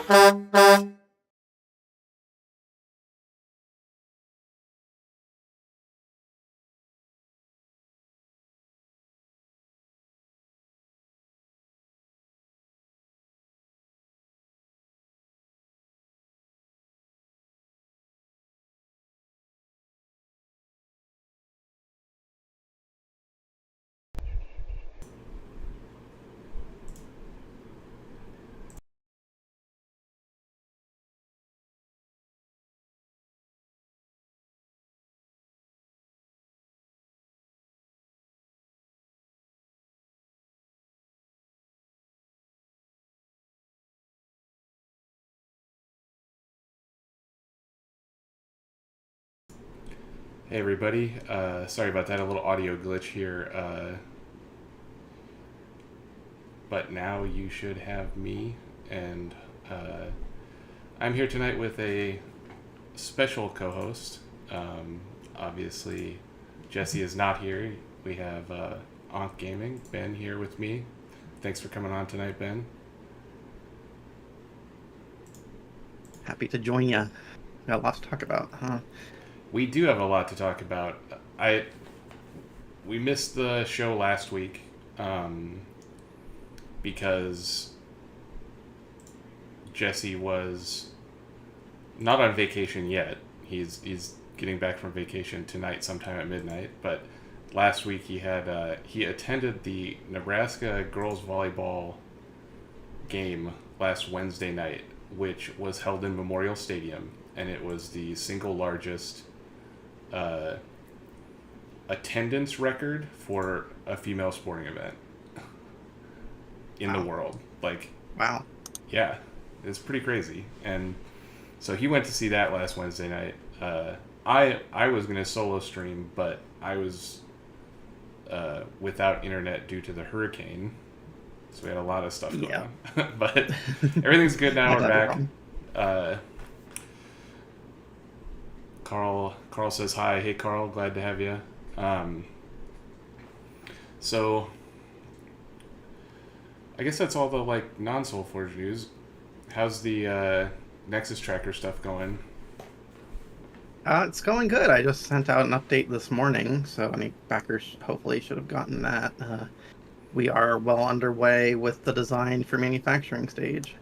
Hey everybody, sorry about that, a little audio glitch here, but now you should have me, and I'm here tonight with a special co-host. Obviously, Jesse is not here. We have Anque Gaming, Ben, here with me. Thanks for coming on tonight, Ben. Happy to join you. Got a lot to talk about, huh? We do have a lot to talk about. I We missed the show last week because Jesse was not on vacation yet. He's getting back from vacation tonight, sometime at midnight. But last week he attended the Nebraska girls volleyball game last Wednesday night, which was held in Memorial Stadium, and it was the single largest uh, attendance record for a female sporting event in the Wow. world. Like, Wow. yeah, it's pretty crazy. And so he went to see that last Wednesday night. I was gonna solo stream, but I was without internet due to the hurricane, so we had a lot of stuff going Yeah. on. But everything's good now. Not We're that big back. problem. Uh, Carl says hi. Hey Carl, glad to have you. Um, so I guess that's all the like non Soulforge news. How's the Nexus Tracker stuff going? It's going good. I just sent out an update this morning, so any backers hopefully should have gotten that. We are well underway with the design for manufacturing stage.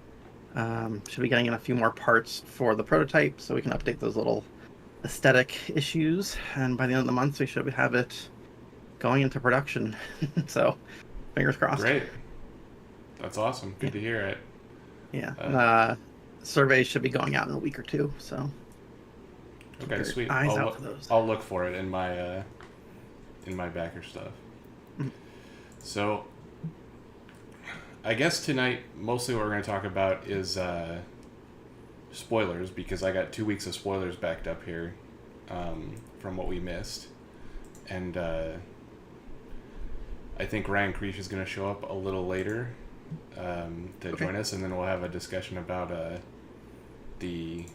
Should be getting in a few more parts for the prototype, so we can update those little aesthetic issues. And by the end of the month, we should have it going into production. So, fingers crossed. Great. That's awesome. Yeah. Good to hear it. Yeah. Uh, Surveys should be going out in a week or two, so keep okay, your sweet. eyes out for those. I'll look for it in my backer stuff. Mhm. So I guess tonight mostly what we're going to talk about is spoilers, because I got 2 weeks of spoilers backed up here from what we missed, and I think Ryan Creech is going to show up a little later to Okay. join us, and then we'll have a discussion about the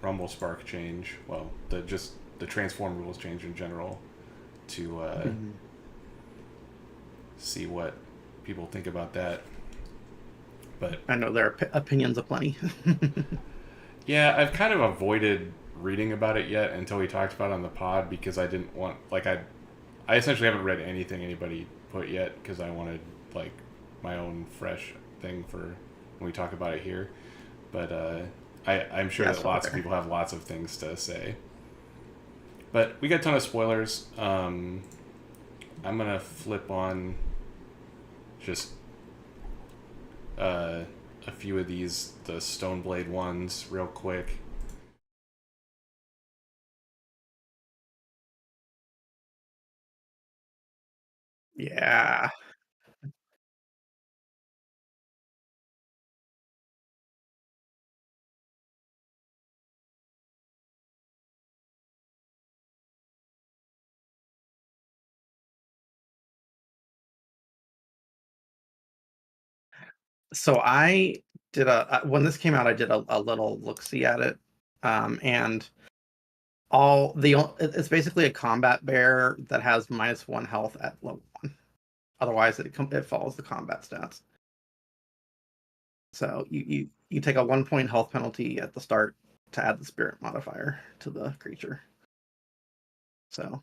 Rumble Spark change. Well, the transform rules change in general, to Mhm. see what people think about that. But I know there are opinions aplenty. yeah, I've kind of avoided reading about it yet until we talked about it on the pod, because I didn't want, like, I essentially haven't read anything anybody put yet, because I wanted like my own fresh thing for when we talk about it here. But I'm sure Yeah, that so lots of fair. people have lots of things to say. But we got a ton of spoilers. I'm gonna flip on just a few of these, the Stoneblade ones, real quick. Yeah. So I did when this came out, I did a little look see at it, and it's basically a combat bear that has -1 health at level 1. Otherwise, it follows the combat stats. So you take a 1 point health penalty at the start to add the spirit modifier to the creature. So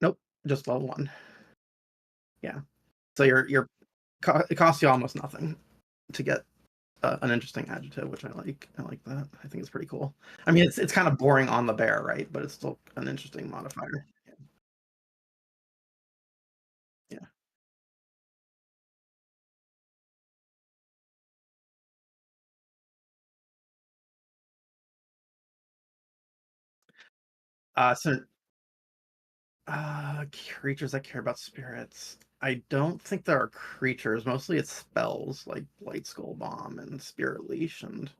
nope, just level 1. Yeah. So it costs you almost nothing to get an interesting adjective, which I like. I like that. I think it's pretty cool. I mean, it's kind of boring on the bear, right? But it's still an interesting modifier. Yeah. So creatures that care about spirits. I don't think there are creatures. Mostly it's spells like Blight Skull Bomb and Spirit Leash and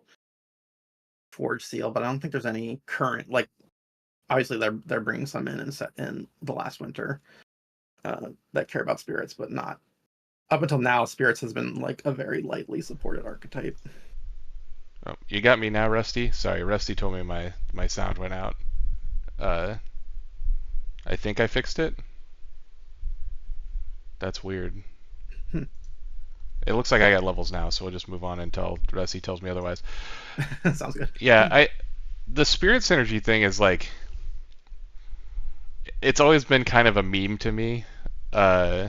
Forge Seal. But I don't think there's any current like. Obviously, they're bringing some in and set in the last winter that care about spirits, but not up until now. Spirits has been like a very lightly supported archetype. Oh, you got me now, Rusty. Sorry, Rusty told me my sound went out. Uh, I think I fixed it. That's weird. It looks like I got levels now, so we'll just move on until Rusty tells me otherwise. Sounds good. Yeah, the spirit synergy thing is like it's always been kind of a meme to me, uh,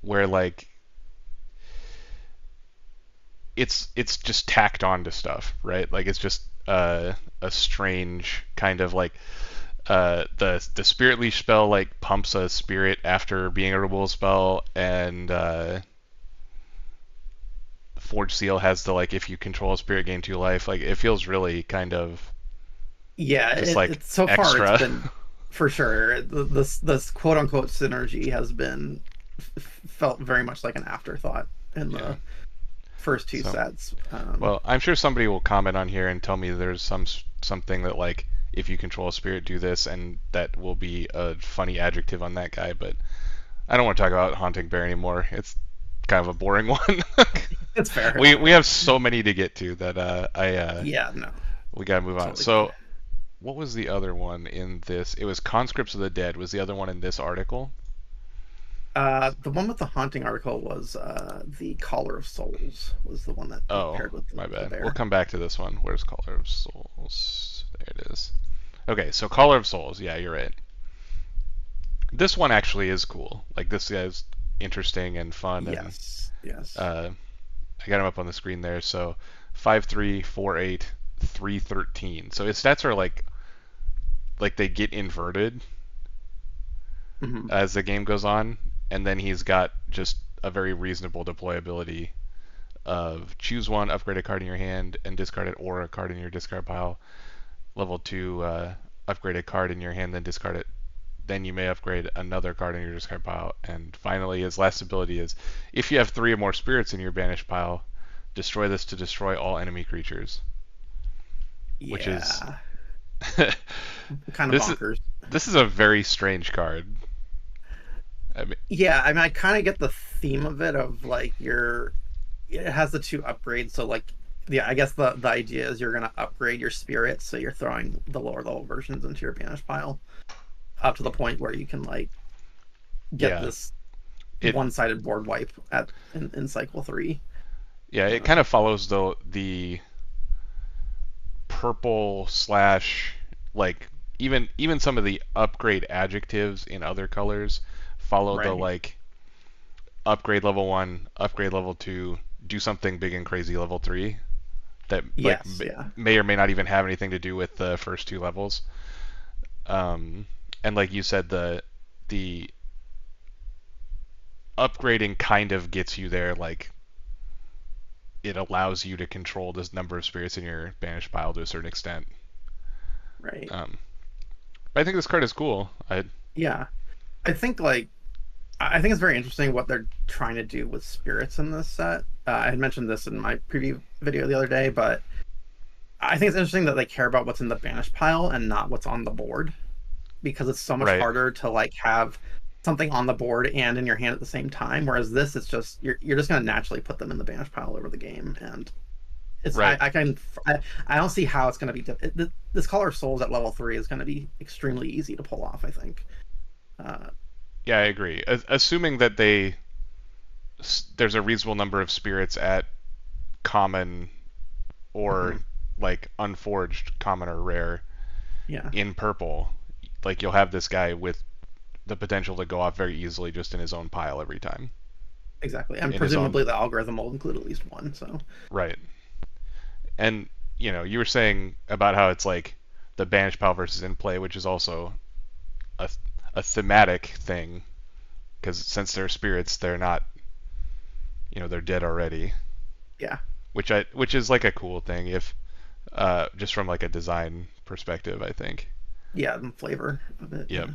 where like it's just tacked on to stuff, right? Like it's just a strange kind of like the spirit leash spell like pumps a spirit after being a removal spell, and Forge Seal has the like if you control a spirit gain 2 life. Like it feels really kind of Yeah, just like it's so far it's extra. been for sure. This quote unquote synergy has been felt very much like an afterthought in Yeah. the first two So sets. well, I'm sure somebody will comment on here and tell me there's something that like if you control a spirit, do this, and that will be a funny adjective on that guy. But I don't want to talk about Haunting Bear anymore. It's kind of a boring one. It's fair. We have so many to get to that Yeah, no, we gotta move on. totally fine. So what was the other one in this? It was Conscripts of the Dead was the other one in this article. The one with the haunting article was the Caller of Souls was the one that Oh, paired with my the bad. We'll bear. come back to this one. Where's Caller of Souls? There it is. Okay, so Caller of Souls. Yeah, you're right. This one actually is cool. Like this guy's interesting and fun, and Yes, yes, uh, I got him up on the screen there. So 5'3", 4'8", 313. So his stats are like they get inverted hmm as the game goes on, and then he's got just a very reasonable deployability of choose one, upgrade a card in your hand, and discard it, or a card in your discard pile. Level 2, upgrade a card in your hand, then discard it. Then you may upgrade another card in your discard pile. And finally, his last ability is if you have 3 or more spirits in your banished pile, destroy this to destroy all enemy creatures. Which is yeah, kind of this is bonkers. this is a very strange card. I mean, Yeah, I mean, I kind of get the theme of it of like it has the two upgrades. So like, yeah, I guess the idea is you're gonna upgrade your spirit, so you're throwing the lower level versions into your banish pile up to the point where you can like get yeah, this it one-sided board wipe in cycle 3. yeah, it kind of follows the purple slash like even some of the upgrade adjectives in other colors follow the Right. like upgrade level 1, upgrade level 2, do something big and crazy level 3 that like Yes. Yeah. may or may not even have anything to do with the first 2 levels. Um, and like you said, the upgrading kind of gets you there. Like it allows you to control this number of spirits in your banished pile to a certain extent. Right. Um, but I think this card is cool. Yeah. I think like I think it's very interesting what they're trying to do with spirits in this set. I had mentioned this in my preview video the other day, but I think it's interesting that they care about what's in the banish pile and not what's on the board because it's so much right, harder to like have something on the board and in your hand at the same time. Whereas this, it's just you're just going to naturally put them in the banish pile over the game, and it's right. I don't see how it's going to be. This Color of Souls at level 3 is going to be extremely easy to pull off. I think. Uh, Yeah, I agree. Assuming that they there's a reasonable number of spirits at common or Hmm. like unforged common or rare Yeah, in purple, like you'll have this guy with the potential to go off very easily just in his own pile every time. exactly. And In his own presumably the algorithm will include at least one. So right. And you were saying about how it's like the banish pile versus in play, which is also a a thematic thing because since they're spirits, they're not, they're dead already, yeah, which is like a cool thing if just from like a design perspective, I think. yeah, and flavor of it. Yep. Yeah.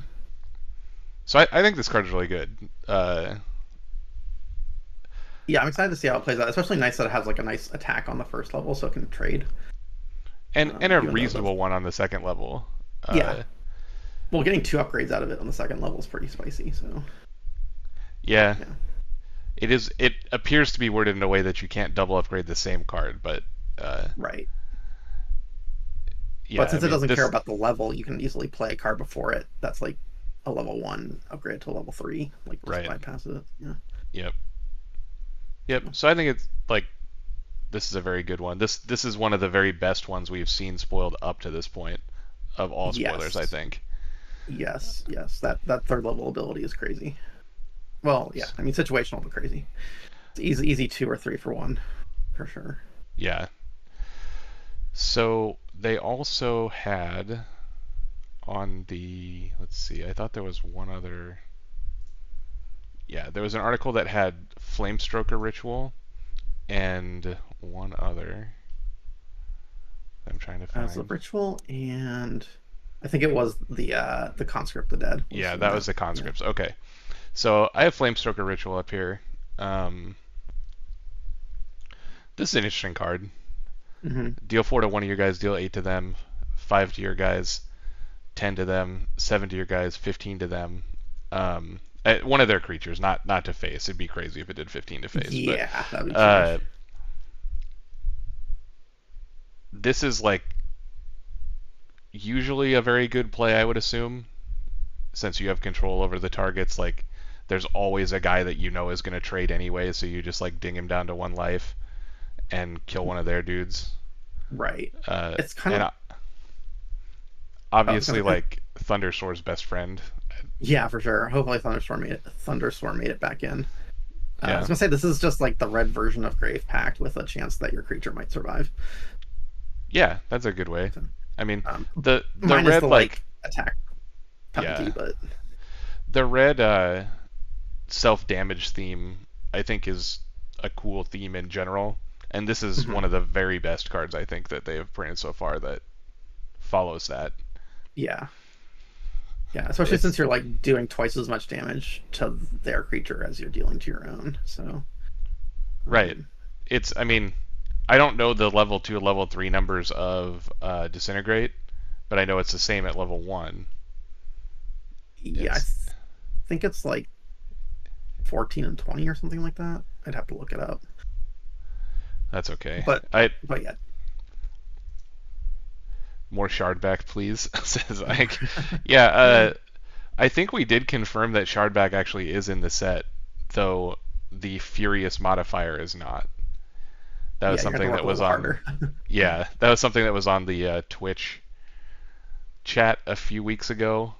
So I think this card's really good. Yeah, I'm excited to see how it plays out. Especially nice that it has like a nice attack on the first level, so it can trade. And a Even though that's reasonable one on the second level. yeah. Uh, Well, getting two upgrades out of it on the second level is pretty spicy. So yeah, yeah, it is. It appears to be worded in a way that you can't double upgrade the same card, but right. But yeah, I since it mean doesn't care this. about the level, you can easily play a card before it. That's like a level one upgrade to a level three. Like just Right. bypass it. Yeah. Yep. Yep. So I think it's like this is a very good one. This is one of the very best ones we've seen spoiled up to this point of all spoilers, I Yes. think. Yes. That third level ability is crazy. Well, yeah. I mean, situational but crazy. It's easy two or three for one, for sure. Yeah. So they also had on the, let's see, I thought there was one other. Yeah, there was an article that had Flamestroker Ritual and one other I'm trying to As a find. ritual, and I think it was the conscript the dead was Yeah, in that that. was the Yeah. conscripts. Okay. So I have Flamestroker Ritual up here. Um, this is an interesting card. Hmm. Deal 4 to one of your guys, deal 8 to them, 5 to your guys, 10 to them, 7 to your guys, 15 to them. One of their creatures, not to face. It'd be crazy if it did 15 to face. But Yeah, that'd be uh, huge. this is like usually a very good play, I would assume, since you have control over the targets. Like, there's always a guy that you know is going to trade anyway, so you just like ding him down to 1 life and kill one of their dudes. Right. It's kind And of. I was obviously, gonna. like Thundersore's best friend. Yeah, for sure. Hopefully, Thunderstorm made it back in. I was Yeah, gonna say this is just like the red version of Grave Pact with a chance that your creature might survive. yeah, that's a good way. So, I mean, um, the mine is the red like like attack penalty, yeah, but the red self damage theme I think is a cool theme in general, and this is one mhm. of the very best cards I think that they have printed so far that follows that. Yeah, yeah. Especially It's since you're like doing twice as much damage to their creature as you're dealing to your own. So, right. um, It's I mean, I don't know the level 2 level 3 numbers of disintegrate, but I know it's the same at level 1. yeah, It's think it's like 14 and 20 or something like that. I'd have to look it up, that's okay. but I yeah. more Shardback, please, says Ike. Yeah, I think we did confirm that Shardback actually is in the set, though the Furious modifier is not. That was Yeah, you're gonna have to something work that a was little on. harder. Yeah, that was something that was on the Twitch chat a few weeks ago.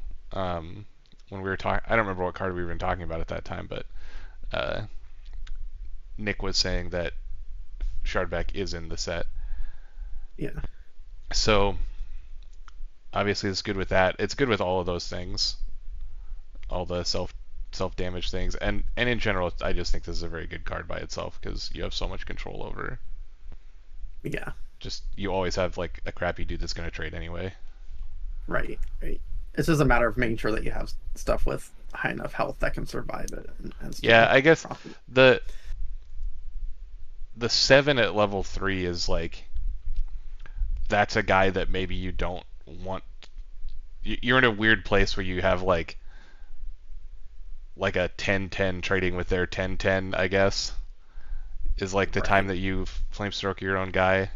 When we were talking, I don't remember what card we were even talking about at that time, but uh, Nick was saying that Shardback is in the set. Yeah. So obviously it's good with that. It's good with all of those things, all the self damage things, and in general, I just think this is a very good card by itself because you have so much control over. Yeah. Just you always have like a crappy dude that's going to trade anyway. Right. It's just a matter of making sure that you have stuff with high enough health that can survive it and Yeah, still I guess profit. the the 7 at level 3 is like that's a guy that maybe you don't want. You're in a weird place where you have like a 10-10 trading with their 10-10, I guess, is like the time Right. that you flamestroke your own guy.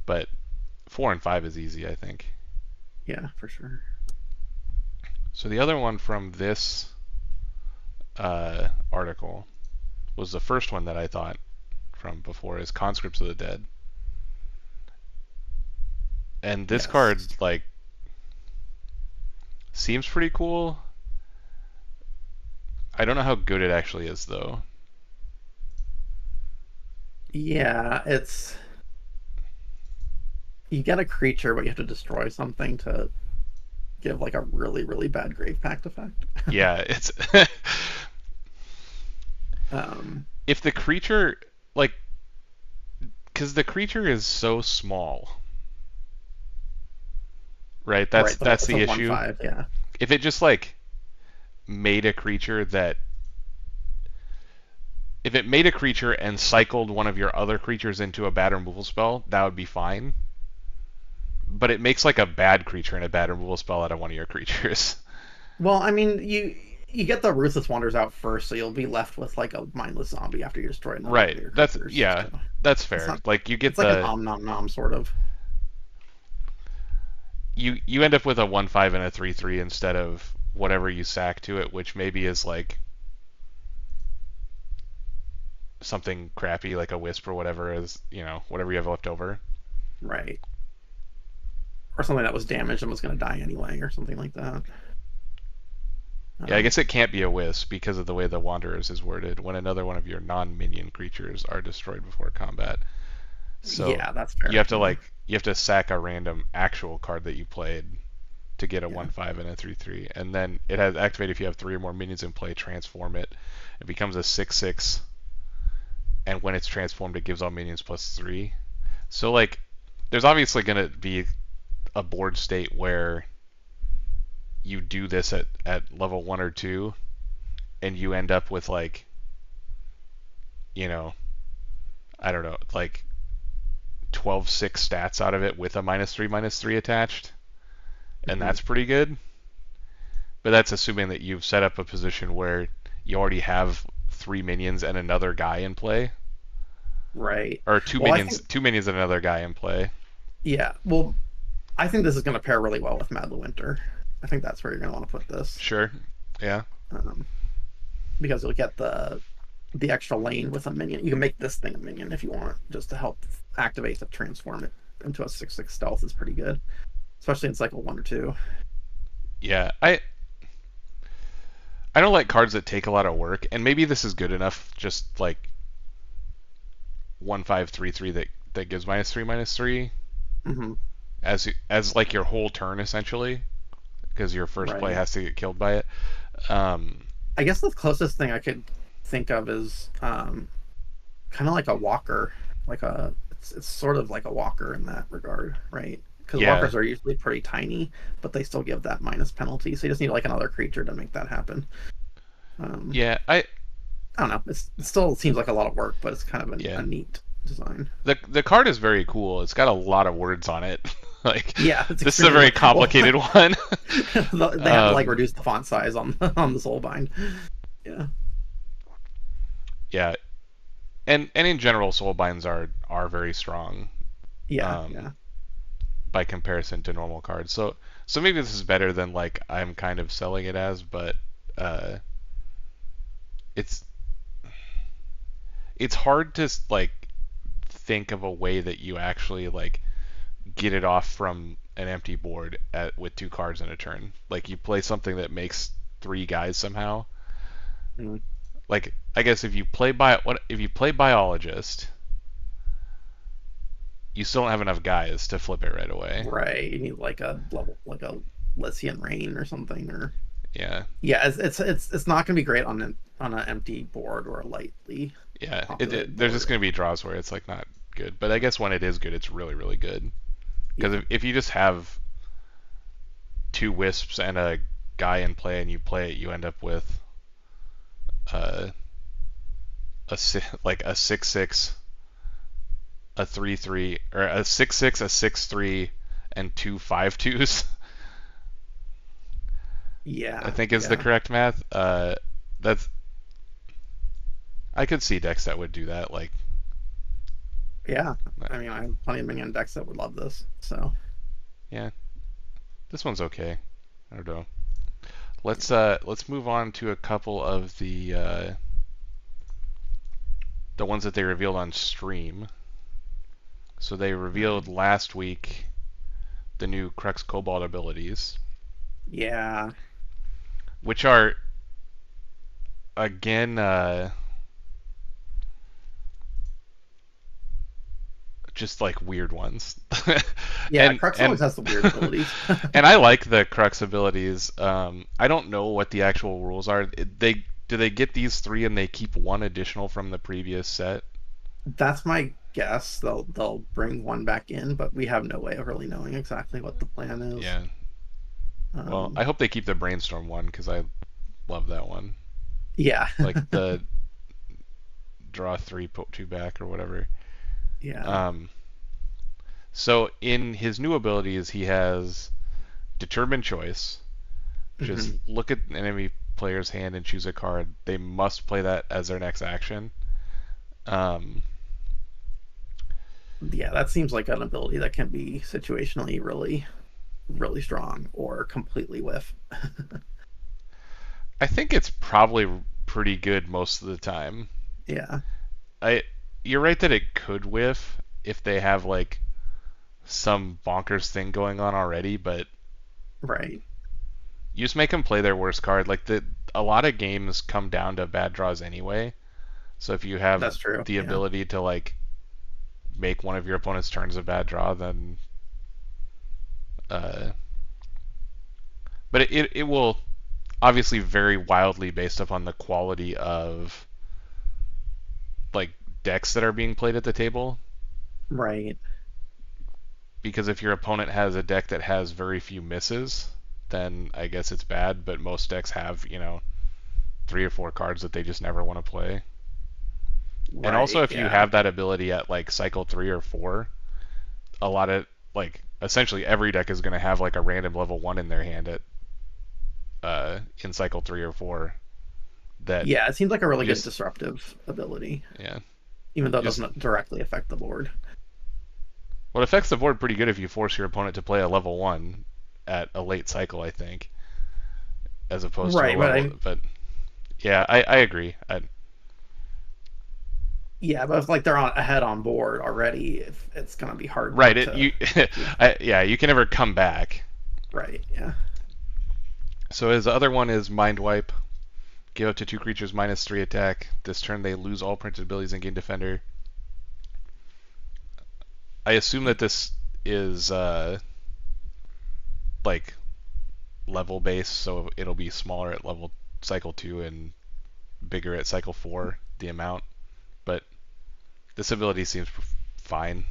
But 4 and 5 is easy, I think. Yeah, for sure. So the other one from this article was the first one that I thought from before is Conscripts of the Dead. And this card, Yes. like, seems pretty cool. I don't know how good it actually is, though. Yeah, it's you get a creature, but you have to destroy something to give like a really, really bad Grave Pact effect. Yeah, it's um, if the creature, like, because the creature is so small, right? That's right, that's it's the a one issue. five, yeah. If it just like made a creature that if it made a creature and cycled one of your other creatures into a bad removal spell, that would be fine. But it makes like a bad creature and a bad removal spell out of one of your creatures. Well, I mean, you get the Ruthless Wanders out first, so you'll be left with like a mindless zombie after you destroy another one Right. of your That's creatures. yeah. So That's it's fair. not. Like you get It's like an the nom nom sort of. you end up with a 1/5 and a 3/3 instead of whatever you sack to it, which maybe is like something crappy like a wisp or whatever is, whatever you have left over. Right. Or something that was damaged and was going to die anyway, or something like that. Yeah, I Um, guess it can't be a wisp because of the way the Wanderers is worded when another one of your non-minion creatures are destroyed before combat. So yeah, that's you fair. have to Yeah. like you have to sack a random actual card that you played to get a Yeah. 1/5 and a 3/3, and then it has activate if you have 3 or more minions in play. Transform it. It becomes a 6/6, and when it's transformed, it gives all minions +3. So like, there's obviously gonna be a board state where you do this at level 1 or 2, and you end up with like, you know, I don't know, like 12/6 stats out of it with a -3/-3 attached, and Mhm. that's pretty good. But that's assuming that you've set up a position where you already have 3 minions and another guy in play, Right. or two Well, I minions, think, 2 minions and another guy in play. yeah. Well, I think this is going to pair really well with Madlewinter. I think that's where you're going to want to put this, Sure, yeah, um, because you'll get the extra lane with a minion. You can make this thing a minion if you want, just to help activate to transform it into a 6/6 stealth is pretty good, especially in cycle 1 or 2. yeah. I don't like cards that take a lot of work, and maybe this is good enough. Just like 1/5/3/3 that gives -3/-3 Hmm. as like your whole turn essentially, because your first play Right. has to get killed by it. Um, I guess the closest thing I could think of is kind of like a walker, like a it's sort of like a walker in that regard, right? Because yeah, walkers are usually pretty tiny, but they still give that minus penalty. So you just need like another creature to make that happen. Um, yeah. I I don't know. It still seems like a lot of work, but it's kind of yeah. a neat design. The card is very cool. It's got a lot of words on it. Like Yeah, it's this is a extremely very well. complicated one. They had to like reduce the font size on on the Soulbind. Yeah, Yeah, and in general, soulbinds are very strong yeah, um, yeah. by comparison to normal cards. So maybe this is better than like I'm kind of selling it as, but uh, it's it's hard to like think of a way that you actually like get it off from an empty board with 2 cards in a turn. Like you play something that makes 3 guys somehow. Mhm. Like I guess if you play biologist, you still don't have enough guys to flip it right away. Right. You need like a level, like a Lycian Rain or something, or Yeah, yeah, it's not gonna be great on an empty board or a lightly yeah. populated There's just board. gonna be draws where it's like not good, but I guess when it is good, it's really really good. Because Yeah, if you just have 2 wisps and a guy in play and you play it, you end up with uh, like a 6/6, a 3/3, or a 6/6, a 6/3, and 2/5/2s. I yeah, think is the yeah, correct math. That's I could see decks that would do that. Like, yeah. I mean, I have plenty of minion decks that would love this. So yeah, this one's okay. I don't know. let's move on to a couple of the ones that they revealed on stream. So they revealed last week the new Crux Cobalt abilities, Yeah. which are again just like weird ones. Yeah, and Crux always and has the weird abilities. and I like the Crux abilities. I don't know what the actual rules are. They do they get these three and they keep one additional from the previous set? That's my guess. They'll bring one back in, but we have no way of really knowing exactly what the plan is. Yeah. Well, Um, I hope they keep the Brainstorm one because I love that one. yeah. Like the draw three, put two back or whatever. Yeah. Um, so in his new abilities, he has Determined Choice. Just Hmm. look at an enemy player's hand and choose a card. They must play that as their next action. Um, Yeah, that seems like an ability that can be situationally really, really strong or completely whiff. I think it's probably pretty good most of the time. Yeah. I You're right that it could whiff if they have like some bonkers thing going on already, but Right. you just make them play their worst card. Like a lot of games come down to bad draws anyway. So if you have That's true. the Yeah. ability to like make one of your opponent's turns a bad draw, then uh, but it will obviously vary wildly based upon the quality of like decks that are being played at the table. Right. Because if your opponent has a deck that has very few misses, then I guess it's bad. But most decks have, three or four cards that they just never want to play. And also, Right. if you Yeah. have that ability at like cycle 3 or 4, a lot of like essentially every deck is going to have like a random level 1 in their hand at in cycle 3 or 4 that Yeah. It seems like a really you good just disruptive ability, yeah even though it just doesn't directly affect the board. well, it affects the board pretty good if you force your opponent to play a level 1 at a late cycle, I think, as opposed to a Right. But level. But yeah, I agree. yeah, but if like they're ahead on board already, if it's gonna be hard Right. not It to you keep. yeah, you can never come back. Right. Yeah. So his other one is Mind Wipe. Give up to two creatures -3 attack. This turn they lose all printed abilities and gain Defender. I assume that this is like level based, so it'll be smaller at level cycle 2 and bigger at cycle 4, the amount. But this ability seems fine.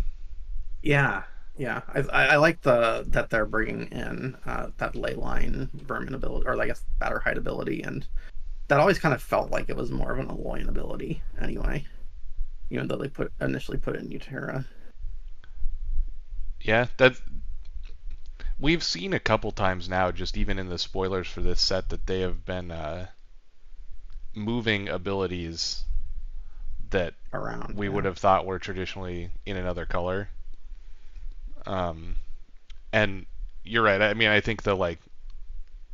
Yeah. Yeah. I like that they're bringing in that ley line vermin ability, or I guess batter height ability, and that always kind of felt like it was more of an Alolan ability anyway, even though they initially put it in Utera. Yeah, that we've seen a couple times now, just even in the spoilers for this set, that they have been moving abilities that Around. we would Yeah. have thought were traditionally in another color. Um, and you're right. I mean, I think the like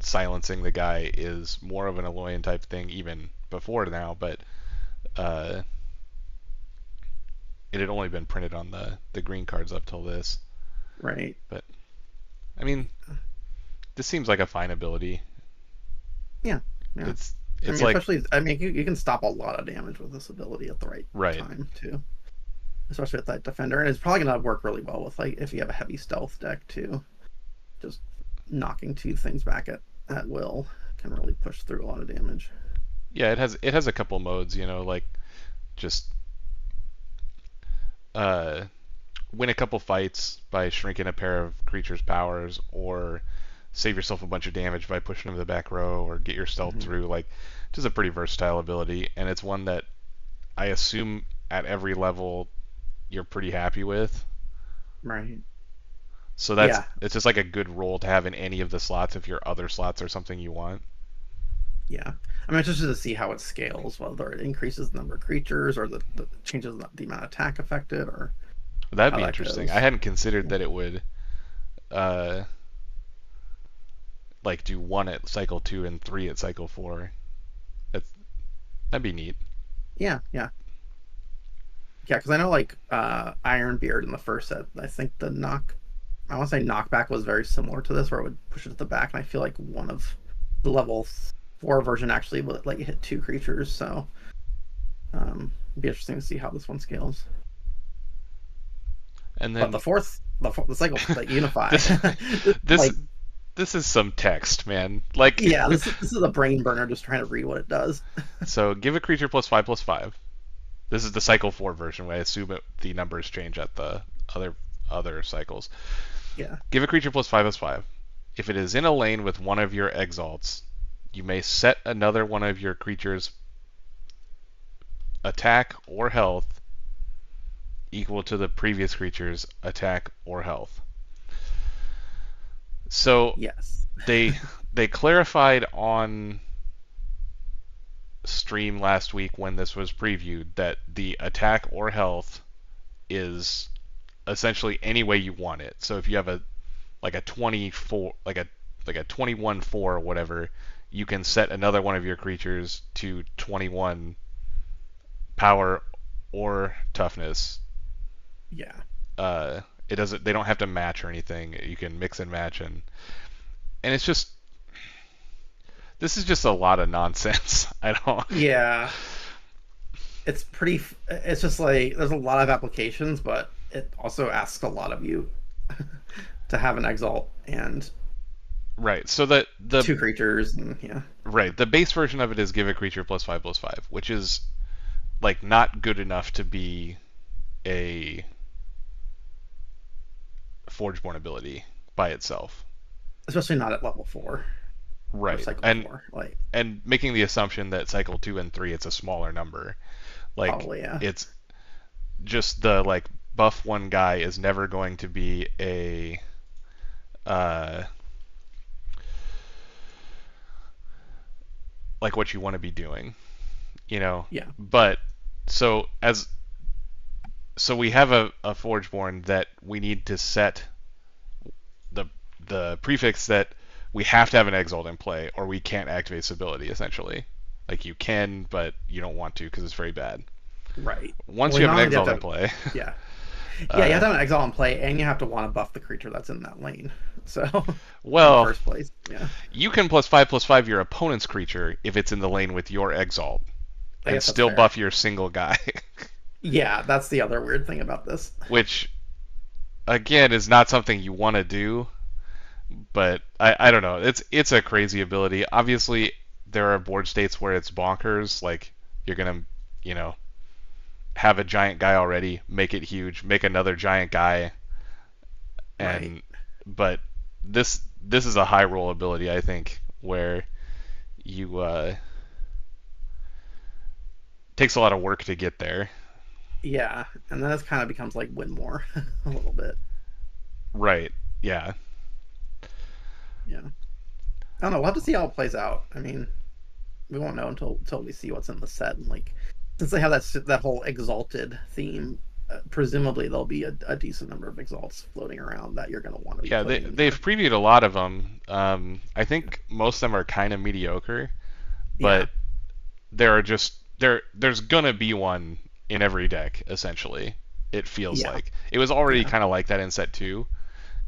silencing the guy is more of an Alolan type thing even before now, but uh, it had only been printed on the green cards up till this. Right. But I mean, this seems like a fine ability. Yeah. Yeah. It's I it's mean, like especially, I mean, you can stop a lot of damage with this ability at the right right. time too, especially with that defender, and it's probably gonna work really well with like if you have a heavy stealth deck too. Just knocking two things back at will can really push through a lot of damage. Yeah, it has a couple modes, like just uh, win a couple fights by shrinking a pair of creatures' powers, or save yourself a bunch of damage by pushing them to the back row, or get your stealth Hmm. through. Like, just a pretty versatile ability, and it's one that I assume at every level you're pretty happy with. Right. So Yeah. it's just like a good role to have in any of the slots if your other slots are something you want. Yeah. I mean, it's just to see how it scales, whether it increases the number of creatures or the changes the amount of attack affected or That'd how be that interesting. I goes. hadn't considered Yeah. that it would uh, like do one at cycle 2 and 3 at cycle 4. That's, that'd be neat. Yeah, yeah, yeah. Because I know like Ironbeard in the first set, I think I want to say knockback was very similar to this, where it would push it to the back, and I feel like one of the level 4 version actually would let you hit 2 creatures. So it'd be interesting to see how this one scales. And But then the cycle that unify, this this like this is some text, man. Like yeah, this is a brain burner just trying to read what it does. so give a creature +5/+5. This is the cycle 4 version. I assume the numbers change at the other cycles. Yeah, Give a creature +5/+5. If it is in a lane with one of your exalts, you may set another one of your creatures' attack or health equal to the previous creature's attack or health. So yes, they clarified on stream last week when this was previewed that the attack or health is essentially any way you want it. So if you have a 24 like a 21/4 or whatever, you can set another one of your creatures to 21 power or toughness. yeah, It doesn't. They don't have to match or anything. You can mix and match, and it's just this is just a lot of nonsense. I don't. yeah. It's pretty. It's just like there's a lot of applications, but it also asks a lot of you to have an exalt and Right. So that the 2 creatures, and yeah, right the base version of it is give a creature +5/+5, which is like not good enough to be a Forgeborn ability by itself. especially not at level 4 or Right. cycle And 4. Like making the assumption that cycle 2 and 3 it's a smaller number. Like probably yeah, it's just the like buff one guy is never going to be a uh like what you want to be doing, you know. yeah, But so as so we have a Forgeborn that we need to set the prefix that we have to have an exalt in play or we can't activate this ability essentially. Like you can, but you don't want to because it's very bad. right. Once Well, you have not an only do you exalt have in to, play, yeah, yeah, you have uh, to have an exalt in play, and you have to want to buff the creature that's in that lane. So in the well, first place, yeah, you can +5/+5 your opponent's creature if it's in the lane with your exalt, I and guess that's still fair. buff your single guy, Yeah, that's the other weird thing about this. which again is not something you want to do. But I don't know. It's a crazy ability. Obviously, there are board states where it's bonkers. Like you're gonna, you know, have a giant guy already, make it huge, make another giant guy, Right. and but this is a high roll ability, I think, where you takes a lot of work to get there. Yeah, and then it kind of becomes like win more a little bit. Right. Yeah. Yeah, I don't know. We'll have to see how it plays out. I mean, we won't know until we see what's in the set. And like, since they have that whole exalted theme, presumably there'll be a decent number of exalts floating around that you're going to want to be Yeah, putting in they've your. previewed a lot of them. I think most of them are kind of mediocre, Yeah, but there's gonna be one in every deck essentially. It feels yeah, like it was already yeah. kind of like that in set 2,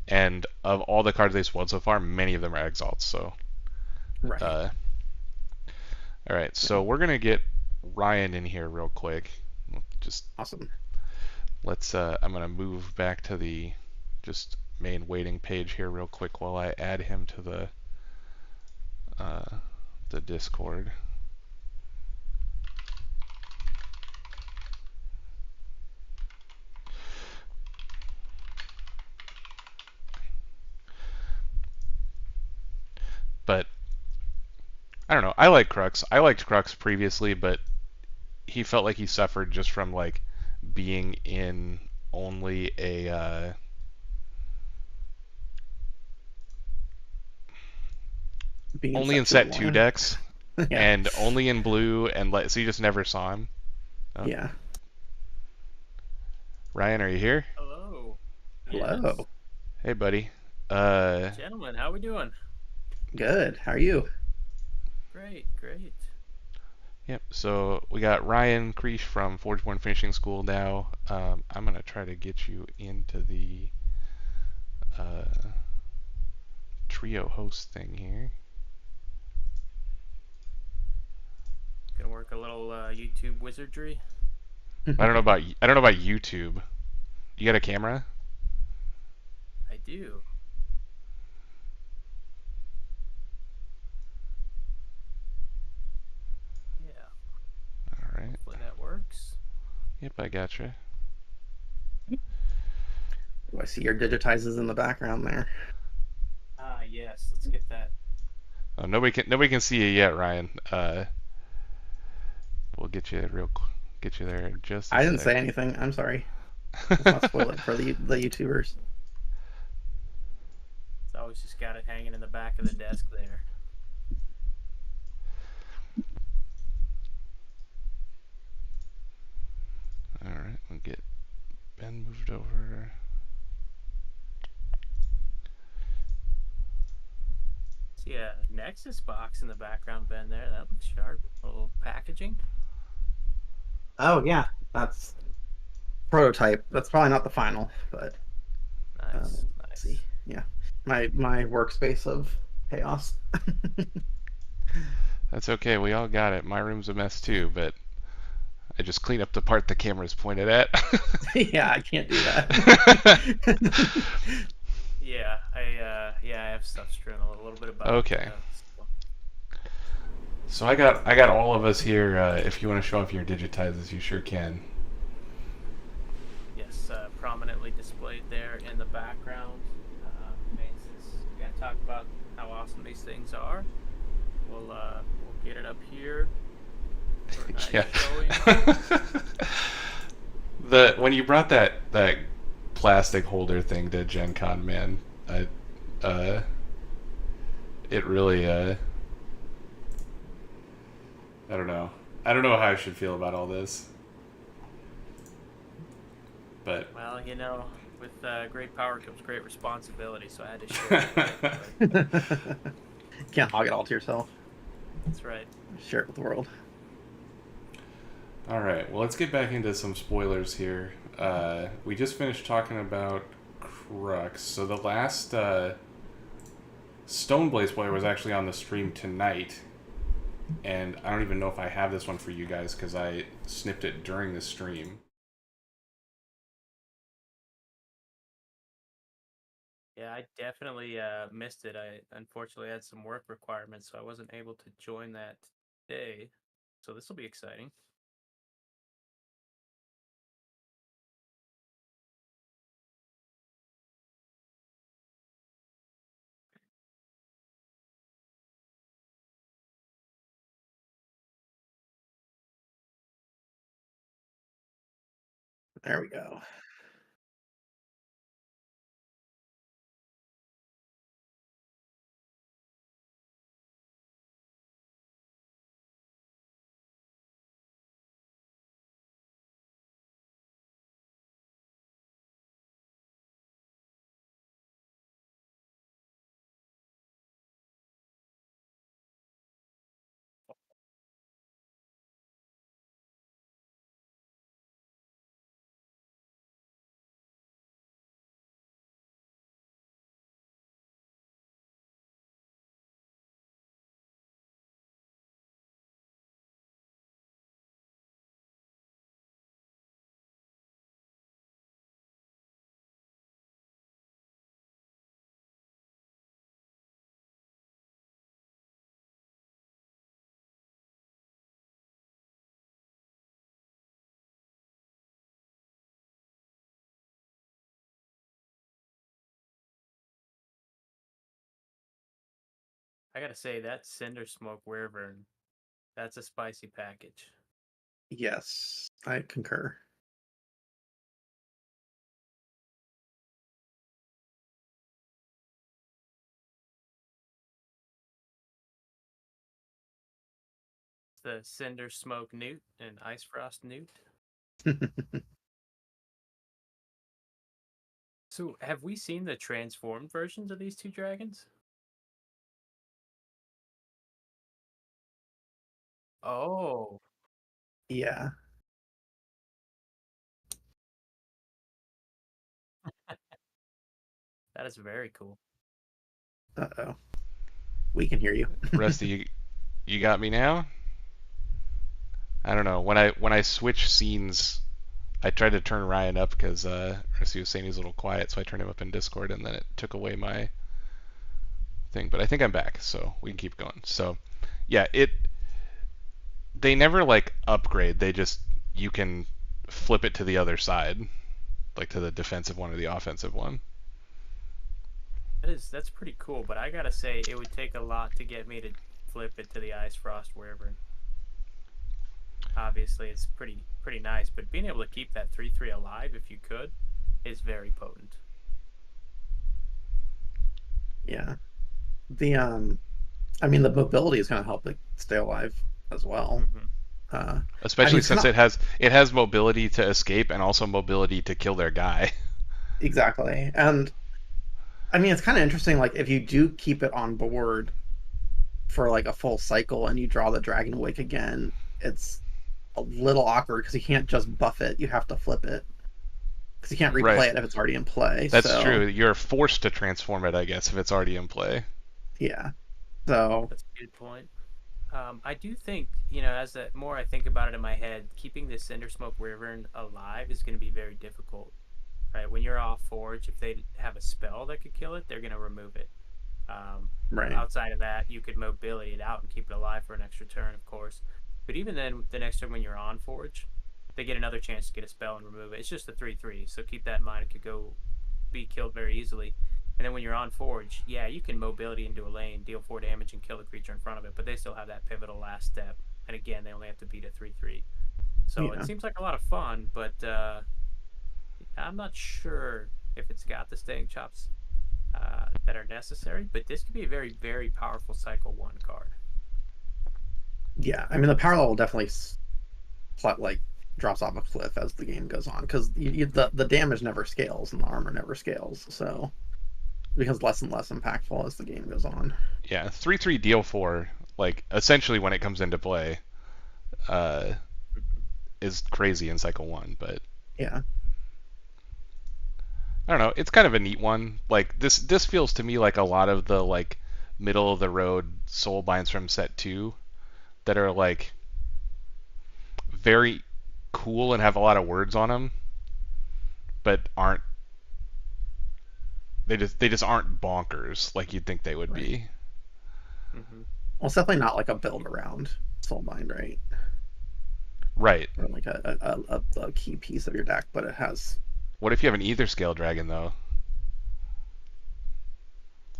and of all the cards they've spoiled so far, many of them are exalts. So Right. uh, all right, so we're gonna get Ryan in here real quick. Just Awesome. let's I'm gonna move back to the just main waiting page here real quick while I add him to the Discord. But I don't know. I like Crux. I liked Crux previously, but he felt like he suffered just from like being in only a Being in only in set 2 set 2 alone. decks Yeah, and only in blue and like so you just never saw him. Oh, yeah. Ryan, are you here? Hello. Yes. Hello. Hey, buddy. Uh, Gentlemen, how we doing? Good. How are you? Great, great. Yep. So we got Ryan Creesh from Forgeborn Finishing School now. I'm gonna try to get you into the uh, trio host thing here. Gonna work a little YouTube wizardry. I don't know about YouTube. You got a camera? I do. Yeah. All right. Hopefully that works. Yep, I gotcha. Oh, I see your digitizes in the background there. Ah, yes. Let's get that. Oh, nobody can see you yet, Ryan. We'll get you there in just a I didn't say sec. anything. I'm sorry. Let's not spoil it for the YouTubers. It's always just got it hanging in the back of the desk there. All right, we'll get Ben moved over. See a Nexus box in the background, Ben. There, that looks sharp. A little packaging. Oh yeah, that's prototype. That's probably not the final, but Nice, let's see. nice. Yeah, my workspace of chaos. That's okay. We all got it. My room's a mess too, but I just clean up the part the camera's pointed at. Yeah, I can't do that. Yeah, I have stuff strewn a little bit about. Okay. So I got all of us here. If you want to show off your digitizes, you sure can. Yes, prominently displayed there in the background. Since we're gonna talk about how awesome these things are, we'll get it up here for a nice Yeah. showing. The when you brought that plastic holder thing to Gen Con, man, uh, it really I don't know. I don't know how I should feel about all this, but Well, with great power comes great responsibility, so I had to share it a bit. But Can't hog it all to yourself. that's right. Share it with the world. all right. Well, let's get back into some spoilers here. We just finished talking about Crux. So the last Stoneblaze spoiler was actually on the stream tonight, and I don't even know if I have this one for you guys because I snipped it during the stream. Yeah, I definitely missed it. I unfortunately had some work requirements, so I wasn't able to join that today. So this will be exciting. There we go. I gotta say that Cinder Smoke Wyvern, that's a spicy package. Yes, I concur. The Cinder Smoke Newt and Ice Frost Newt. So have we seen the transformed versions of these two dragons? Oh, Yeah. that is very cool. Uh-oh. We can hear you. Rusty, you got me now? I don't know. When I switch scenes, I tried to turn Ryan up because Rusty was saying he's a little quiet, so I turned him up in Discord, and then it took away my thing. But I think I'm back, so we can keep going. So, yeah, they never like upgrade. They just you can flip it to the other side, like to the defensive one or the offensive one. That's pretty cool, but I gotta say it would take a lot to get me to flip it to the Ice Frost Wyvern. Obviously, it's pretty nice, but being able to keep that 3/3 alive if you could is very potent. Yeah. The I mean the mobility is gonna help it stay alive as well. Hmm. Uh I mean Especially it's kind since of it has mobility to escape and also mobility to kill their guy. exactly. And I mean it's kind of interesting, like if you do keep it on board for like a full cycle and you draw the Dragon Wake again, it's a little awkward because you can't just buff it, you have to flip it. Because you can't Right. replay it if it's already in play. That's So true. You're forced to transform it, I guess, if it's already in play. yeah. So That's a good point. I do think, as the more I think about it in my head, keeping this Cindersmoke Wyvern alive is going to be very difficult, right? When you're off Forge, if they have a spell that could kill it, they're going to remove it. right. Outside of that, you could mobility it out and keep it alive for an extra turn, of course. But even then, the next turn when you're on Forge, they get another chance to get a spell and remove it. It's just a 3/3, so keep that in mind. It could go be killed very easily. And then when you're on Forge, yeah, you can mobility into a lane, deal 4 damage, and kill the creature in front of it, but they still have that pivotal last step. And again, they only have to beat a 3/3. So it Yeah. seems like a lot of fun, but I'm not sure if it's got the staying chops that are necessary. But this could be a very, very powerful Cycle 1 card. Yeah. I mean the power level definitely like drops off a cliff as the game goes on because the damage never scales and the armor never scales. So it becomes less and less impactful as the game goes on. Yeah, 3/3 deal 4, like essentially when it comes into play, uh, is crazy in Cycle 1, but Yeah. I don't know. It's kind of a neat one. Like this feels to me like a lot of the like middle of the road soul binds from set 2 that are like very cool and have a lot of words on them, but aren't they just aren't bonkers like you'd think they would Right. be. Mm-hmm. Well, it's definitely not like a build around Soulbind, right? Right. Or like a key piece of your deck, but it has What if you have an ether scale dragon though?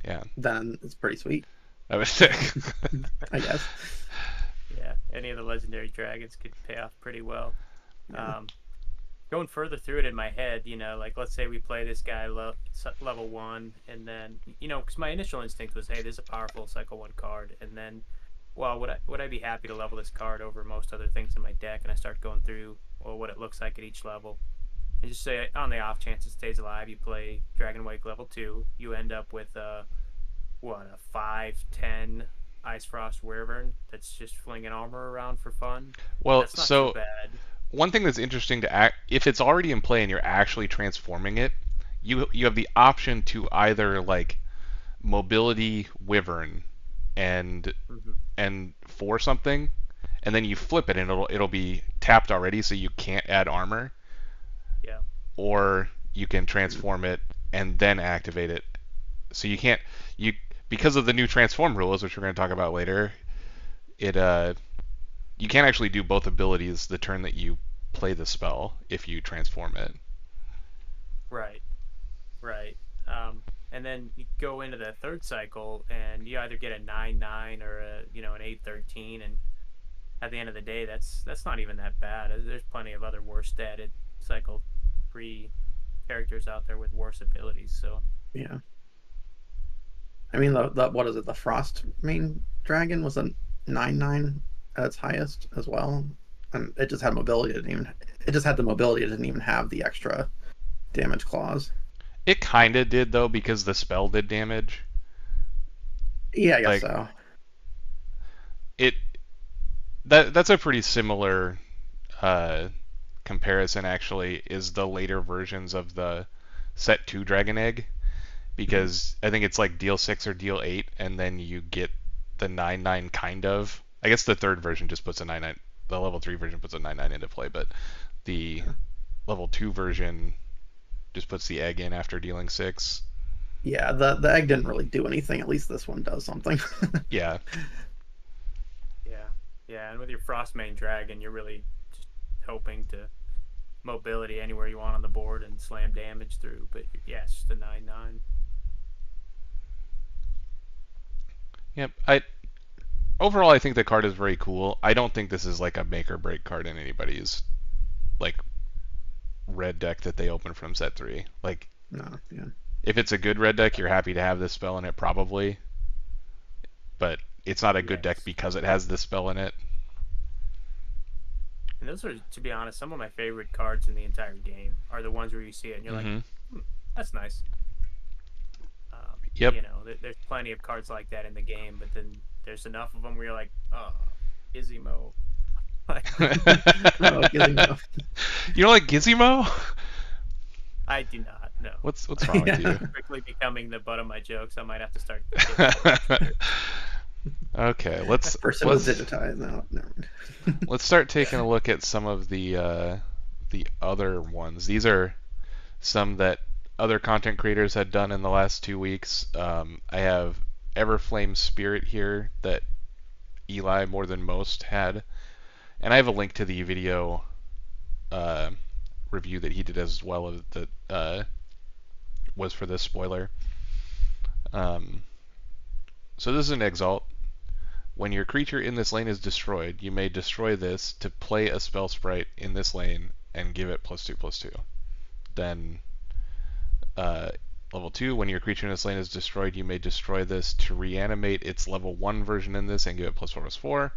Yeah, then it's pretty sweet, that was sick. I guess. Yeah, any of the legendary dragons could pay off pretty well. Yeah. Um, Going further through it in my head, like let's say we play this guy level 1, and then because my initial instinct was, hey, this is a powerful Cycle 1 card, and then, well, would I be happy to level this card over most other things in my deck? And I start going through, well, what it looks like at each level, and just say on the off chance it stays alive, you play Dragon Wake level 2, you end up with a 5/10 Ice Frost Wyvern that's just flinging armor around for fun. Well, That's not too so bad. one thing that's interesting to act if it's already in play and you're actually transforming it, you have the option to either like mobility wyvern and Hmm. for something, and then you flip it and it'll be tapped already, so you can't add armor, Yeah. or you can transform it and then activate it. So you can't you because of the new transform rules, which we're going to talk about later. It you can't actually do both abilities the turn that you play the spell if you transform it. Right. Right. And then you go into the third cycle, and you either get a 9/9 or an 8/13, and at the end of the day, that's not even that bad. There's plenty of other worse statted cycle 3 characters out there with worse abilities. So Yeah. I mean the what is it? The Frost main dragon was a 9/9 at its highest as well. And it just had mobility. It just had the mobility. It didn't even have the extra damage clause. It kind of did though because the spell did damage. Yeah, I guess Like so. it that's a pretty similar uh, comparison actually. Is the later versions of the set 2 Dragon Egg, Mhm. because I think it's like deal 6 or deal 8, and then you get the 9/9 kind of. I guess the third version just puts a 9/9. The level 3 version puts a 9/9 into play, but the level 2 version just puts the egg in after dealing 6. Yeah, the egg didn't really do anything. At least this one does something. Yeah. Yeah, yeah, and with your Frostmane Dragon, you're really just hoping to mobility anywhere you want on the board and slam damage through. But yeah, it's just a 9/9. Yep. Overall I think the card is very cool. I don't think this is like a make or break card in anybody's like red deck that they open from set 3. Like No, yeah. if it's a good red deck, you're happy to have this spell in it probably, but it's not a good deck Yes. because it has this spell in it. And those are, to be honest, some of my favorite cards in the entire game are the ones where you see it and you're like, Hmm. hmm, that's nice. Yep. There's plenty of cards like that in the game, but then there's enough of them where you're like, oh, Gizmo. Like, Oh, getting enough. You don't like Gizmo? I do not. No. What's wrong with Yeah. you? Quickly becoming the butt of my jokes. I might have to start. Okay, First it was digitized. Now, never mind. let's start taking a look at some of the other ones. These are some that other content creators had done in the last 2 weeks. I have Everflame Spirit here that Eli more than most had, and I have a link to the video uh, review that he did as well that was for this spoiler. Um, so this is an Exalt. When your creature in this lane is destroyed, you may destroy this to play a spell sprite in this lane and give it +2/+2. Then level 2, when your creature in this lane is destroyed, you may destroy this to reanimate its level 1 version in this and give it +4/+4.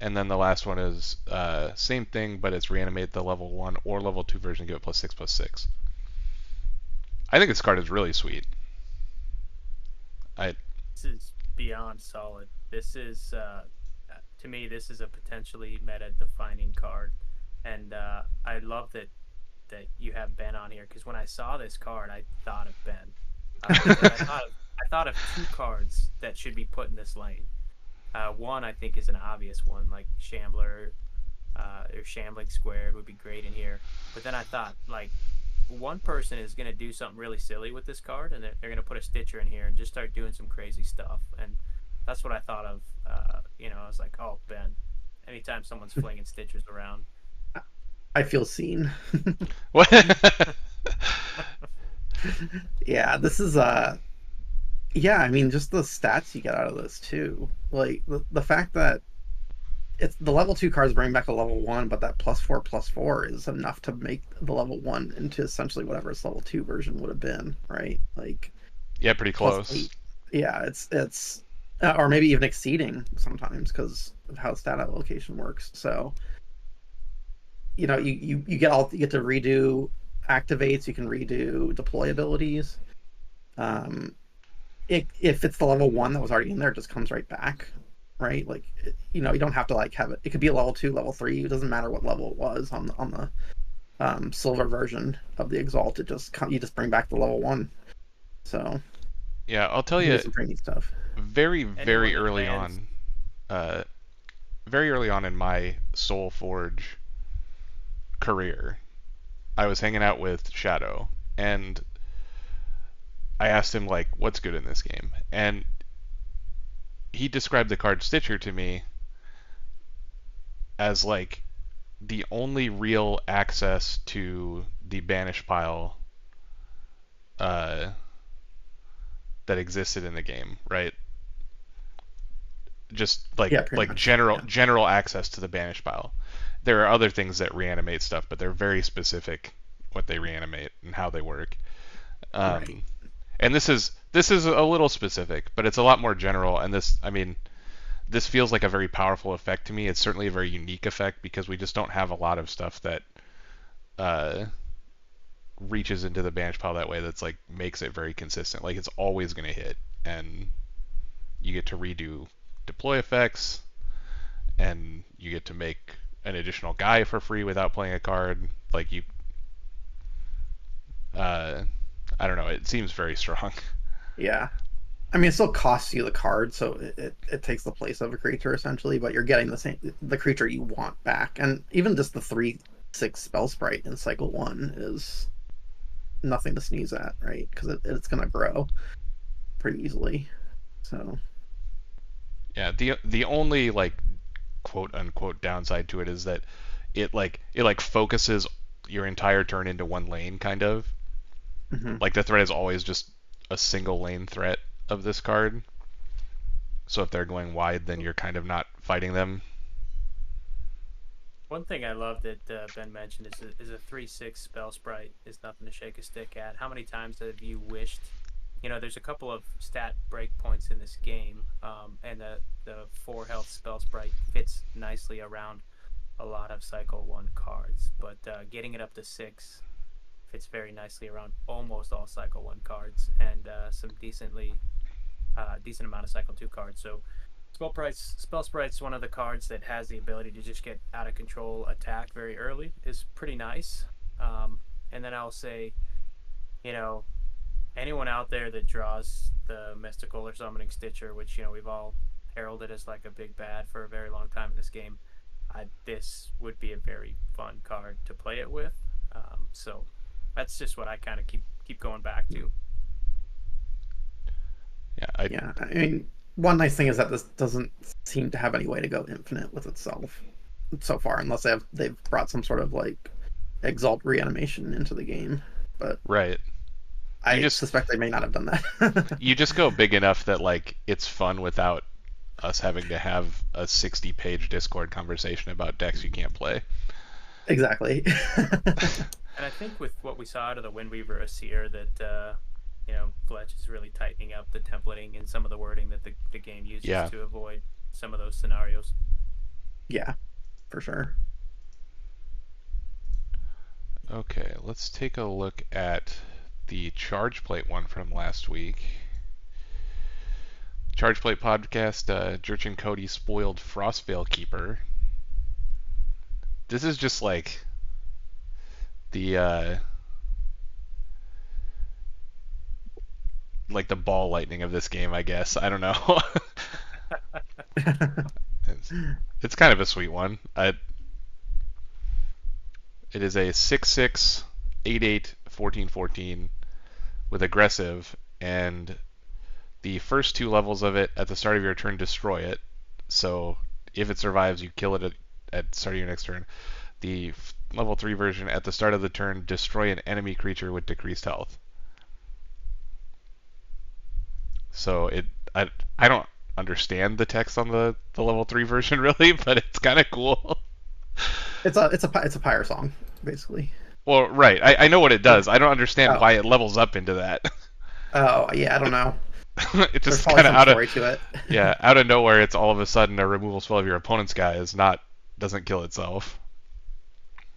And then the last one is same thing, but it's reanimate the level 1 or level 2 version and give it +6/+6. I think this card is really sweet. I This is beyond solid. This is, to me, this is a potentially meta-defining card, and I love that you have Ben on here because when I saw this card, I thought of Ben. I thought of two cards that should be put in this lane. One I think is an obvious one, like Shambler or Shambling Squared would be great in here. But then I thought, like, one person is going to do something really silly with this card, and they're going to put a Stitcher in here and just start doing some crazy stuff. And that's what I thought of. I was like, oh, Ben. Anytime someone's flinging Stitchers around. I feel seen. what? Yeah, this is yeah, I mean just the stats you get out of this too. Like the fact that it's the level 2 cards bring back a level 1, but that +4/+4 is enough to make the level 1 into essentially whatever its level 2 version would have been, right? Like Yeah, pretty close. +8. Yeah, it's or maybe even exceeding sometimes because of how stat allocation works. So you get to redo activates, you can redo deploy abilities. If it's the level 1 that was already in there, it just comes right back, right? Like you don't have to like have it. It could be a level 2, level 3. It doesn't matter what level it was on the silver version of the Exalt. You just bring back the level 1. So Yeah, I'll tell you you, do some crazy stuff. very, very Anyone that early bans. on, very early on in my Solforge career, I was hanging out with Shadow, and I asked him like, "What's good in this game?" And he described the card Stitcher to me as like the only real access to the banish pile uh, that existed in the game, right? Just Yeah, pretty like much. general Yeah. general access to the banish pile. There are other things that reanimate stuff, but they're very specific what they reanimate and how they work. Right. Um, and this is a little specific, but it's a lot more general. And I mean, this feels like a very powerful effect to me. It's certainly a very unique effect because we just don't have a lot of stuff that uh, reaches into the banish pile that way. That's like makes it very consistent. Like it's always going to hit, and you get to redo deploy effects, and you get to make an additional guy for free without playing a card. Like you, uh, I don't know. It seems very strong. Yeah. I mean, it still costs you the card, so it takes the place of a creature essentially, but you're getting the creature you want back. And even just the 3/6 spell sprite in cycle 1 is nothing to sneeze at, right? Because it's going to grow pretty easily. So Yeah. The only like quote unquote downside to it is that it focuses your entire turn into one lane, kind of. mhm. Like the threat is always just a single lane threat of this card. So if they're going wide, then you're kind of not fighting them. One thing I love that Ben mentioned is a 3/6 spell sprite is nothing to shake a stick at. How many times have you wished? There's a couple of stat breakpoints in this game, and the 4 health spell sprite fits nicely around a lot of cycle 1 cards, but getting it up to 6 fits very nicely around almost all cycle 1 cards and some decent amount of cycle 2 cards. So Spell Sprite's one of the cards that has the ability to just get out of control attack very early. Is pretty nice. And then I'll say, you know, anyone out there that draws the Mystical or Summoning Stitcher, which we've all heralded as like a big bad for a very long time in this game, this would be a very fun card to play it with. So that's just what I kind of keep going back to. Yeah, I mean, one nice thing is that this doesn't seem to have any way to go infinite with itself so far, unless they've brought some sort of like exalt reanimation into the game. But Right. I suspect they may not have done that. You just go big enough that like it's fun without us having to have a 60-page Discord conversation about decks you can't play. Exactly. And I think with what we saw out of the Windweaver Asir that Fletch is really tightening up the templating and some of the wording that the game uses to avoid some of those scenarios. Yeah, for sure. Okay, let's take a look at the Charge Plate one from last week. Charge Plate podcast, Jurch and Cody spoiled Frostveil Keeper. This is just like the like the ball lightning of this game, I guess. I don't know. it's kind of a sweet one. It is a 6/6, 8/8, 14/14 with aggressive, and the first 2 levels of it at the start of your turn destroy it. So if it survives, you kill it at the start of your next turn. The level 3 version at the start of the turn, destroy an enemy creature with decreased health. So I don't understand the text on the level 3 version really, but it's kind of cool. It's a pyre song, basically. Well, right. I know what it does. I don't understand why it levels up into that. Oh yeah, I don't know. It's just kind of out of to it. Yeah, out of nowhere. It's all of a sudden a removal spell of your opponent's guy doesn't kill itself.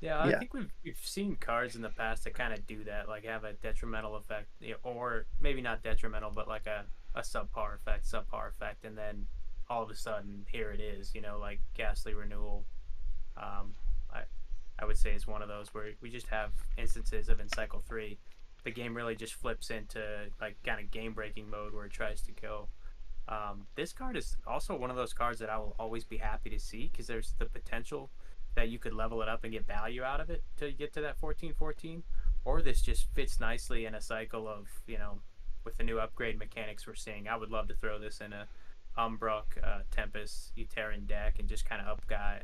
Yeah, I think we've seen cards in the past that kind of do that, like have a detrimental effect, or maybe not detrimental, but like a subpar effect, and then all of a sudden here it is, like Ghastly Renewal. I would say is one of those where we just have instances of in cycle 3, the game really just flips into like kind of game breaking mode where it tries to go. This card is also one of those cards that I will always be happy to see because there's the potential that you could level it up and get value out of it to get to that 14/14, or this just fits nicely in a cycle of with the new upgrade mechanics we're seeing. I would love to throw this in a Umbrook, Tempest, Eteran deck and just kind of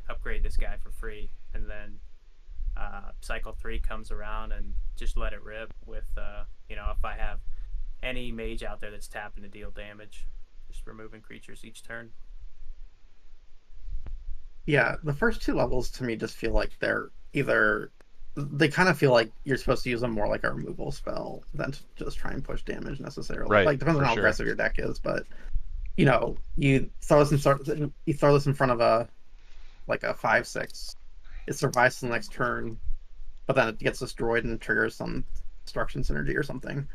upgrade this guy for free, and then cycle 3 comes around and just let it rip with if I have any mage out there that's tapping to deal damage, just removing creatures each turn. Yeah, the first 2 levels to me just feel like they kind of feel like you're supposed to use them more like a removal spell than to just try and push damage necessarily. Right, like depends on how aggressive your deck is, but you throw this in front of a 5/6. It survives the next turn, but then it gets destroyed and triggers some destruction synergy or something.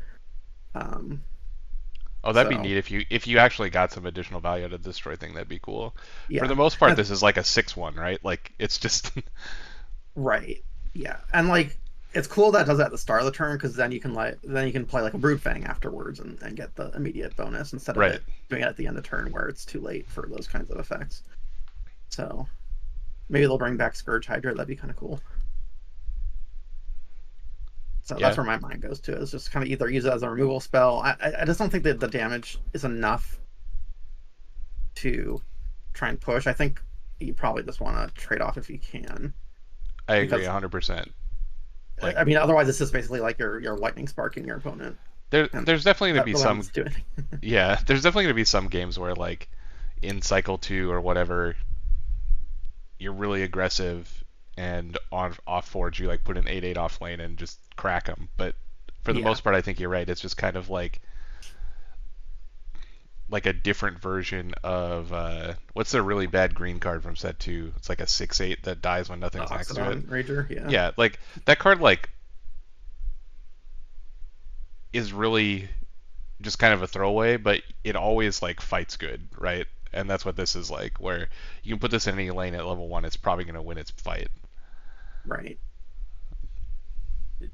Oh, that'd be So neat if you actually got some additional value out of the destroy thing. That'd be cool. For the yeah, most part, and this is like a 6-1, right? Like it's just right, yeah, and like it's cool that it does that at the start of the turn because then you can play like a Brood Fang afterwards and get the immediate bonus instead of right. it doing it at the end of turn where it's too late for those kinds of effects. So maybe they'll bring back Scourge Hydra. That'd be kind of cool. So that's Yeah, where my mind goes to. Is just kind of either use it as a removal spell. I just don't think that the damage is enough to try and push. I think you probably just want to trade off if you can, I agree because 100%. Like I mean otherwise it's just basically like you're lightning sparking your opponent, and there's definitely gonna that be really some doesn't do anything. yeah, there's definitely gonna be some games where like in cycle 2 or whatever, you're really aggressive and on off forge you like put an 8/8 off lane and just crack them. But for the Yeah, most part, I think you're right. It's just kind of like a different version of what's the really bad green card from set 2? It's like a 6/8 that dies when the nothing's next to it. Oxidon Rager. Yeah, Yeah, like that card like is really just kind of a throwaway, but it always like fights good, right? And that's what this is like, where you can put this in any lane at level 1, it's probably going to win its fight. right.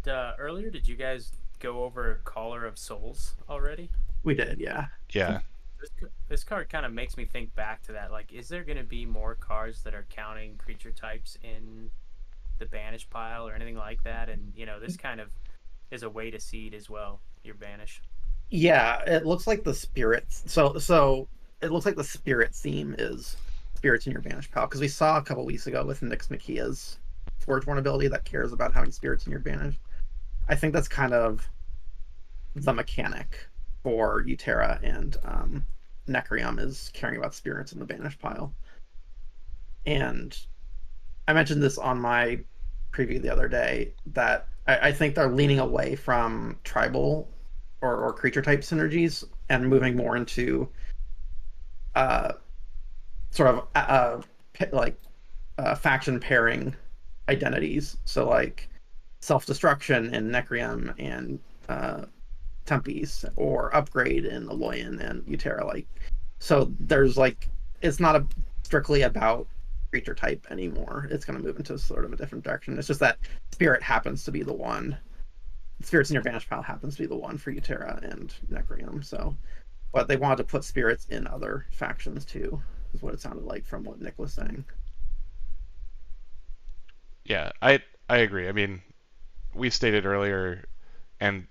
Earlier, did you guys go over Caller of Souls already? We did. Yeah. Yeah. This card kind of makes me think back to that. Like, is there going to be more cards that are counting creature types in the banish pile or anything like that? And this kind of is a way to seed as well. Your banish. Yeah, it looks like the spirits. So it looks like the spirit theme is spirits in your banish pile because we saw a couple weeks ago with Nyx Makia's Forgeborn ability that cares about having spirits in your banish. I think that's kind of the mechanic for Utera and Necreum is caring about spirits in the banish pile. And I mentioned this on my preview the other day that I think they're leaning away from tribal or creature type synergies and moving more into uh, sort of faction pairing identities. So like self destruction in Necreum and Tempest, or upgrade in Aloyan and Utera. Like, so there's like it's not strictly about creature type anymore. It's going to move into sort of a different direction. It's just that spirit happens to be the one. Spirits in your banish pile happens to be the one for Utera and Necreum. So, but they wanted to put spirits in other factions too, is what it sounded like from what Nick was saying. Yeah, I agree. I mean, we stated earlier and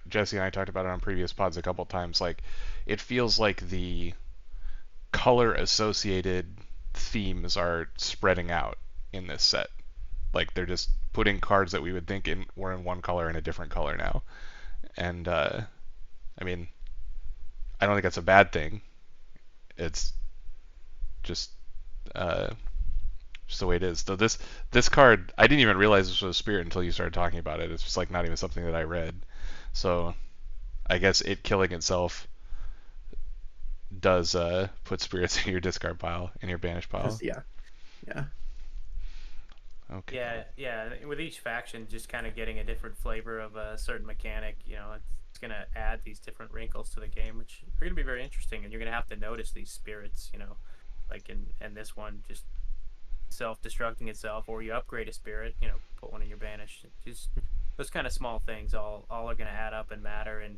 Jesse and I talked about it on previous pods a couple times, like it feels like the color associated themes are spreading out in this set. Like they're just putting cards that we would think were in one color in a different color now. And I mean, I don't think that's a bad thing. It's just uh, just the way it is. Though this card, I didn't even realize this was a spirit until you started talking about it. It's just like not even something that I read. So I guess it killing itself does put spirits in your discard pile, in your banish pile. Just yeah, yeah. Okay. Yeah. With each faction, just kind of getting a different flavor of a certain mechanic, it's going to add these different wrinkles to the game, which are going to be very interesting. And you're going to have to notice these spirits, like in this one, just self-destructing itself, or you upgrade a spirit, put one in your banish. Just those kind of small things all are going to add up and matter. And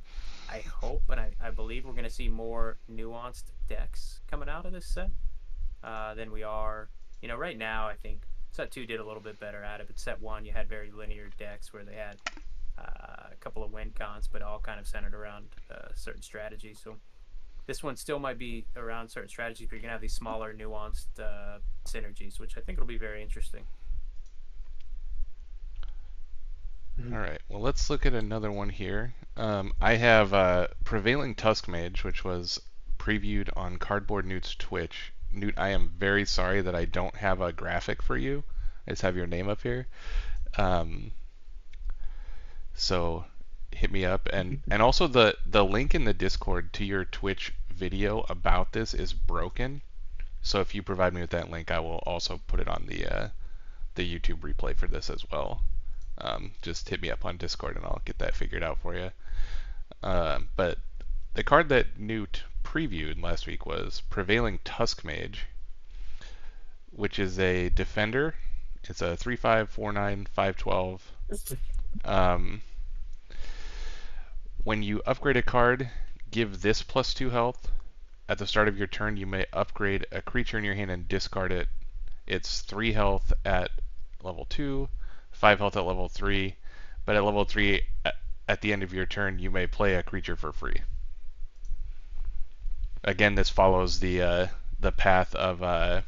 I hope and I believe we're going to see more nuanced decks coming out of this set than we are. Right now, I think set 2 did a little bit better at it, but set 1 you had very linear decks where they had a couple of win cons, but all kind of centered around certain strategies. So this one still might be around certain strategies, but you're going to have these smaller, nuanced synergies, which I think will be very interesting. All right. Well, let's look at another one here. I have Prevailing Tusk Mage, which was previewed on Cardboard Newt's Twitch. Newt, I am very sorry that I don't have a graphic for you. I just have your name up here. So hit me up, and also the link in the Discord to your Twitch video about this is broken. So if you provide me with that link, I will also put it on the YouTube replay for this as well. Just hit me up on Discord and I'll get that figured out for you. But the card that Newt previewed last week was Prevailing Tusk Mage, which is a defender. It's a 3/5, 4/9, 5/12. Um, when you upgrade a card, give this +2 health. At the start of your turn, you may upgrade a creature in your hand and discard it. It's 3 health at level 2, 5 health at level 3, but at level 3, at the end of your turn, you may play a creature for free. Again, this follows the path of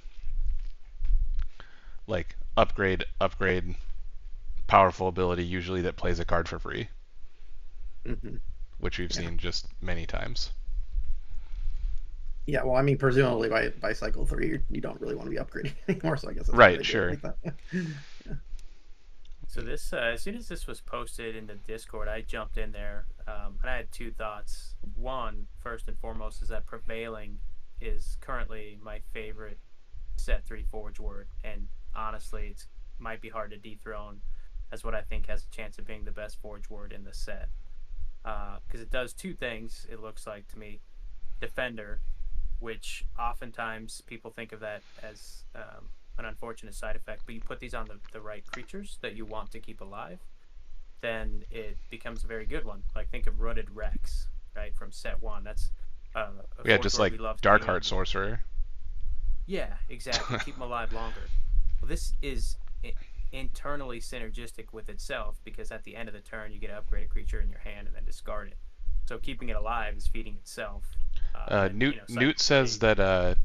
like upgrade, powerful ability usually that plays a card for free, Mm-hmm. which we've seen just many times. Yeah, well, I mean, presumably by cycle 3, you don't really want to be upgrading anymore. So I guess that's Right, why they sure. did it like that. Yeah. So this, as soon as this was posted in the Discord, I jumped in there, and I had two thoughts. One, first and foremost, is that Prevailing is currently my favorite set 3 Forge word, and honestly, it might be hard to dethrone as what I think has a chance of being the best Forge word in the set. Because it does two things, it looks like to me. Defender, which oftentimes people think of that as an unfortunate side effect, but you put these on the right creatures that you want to keep alive, then it becomes a very good one. Like, think of Rooted Rex, right, from set 1. That's a Yeah, Forge just word like we love Darkheart Sorcerer. Yeah, exactly. Keep them alive longer. Well, this is internally synergistic with itself because at the end of the turn, you get to upgrade a creature in your hand and then discard it. So keeping it alive is feeding itself. Newt says that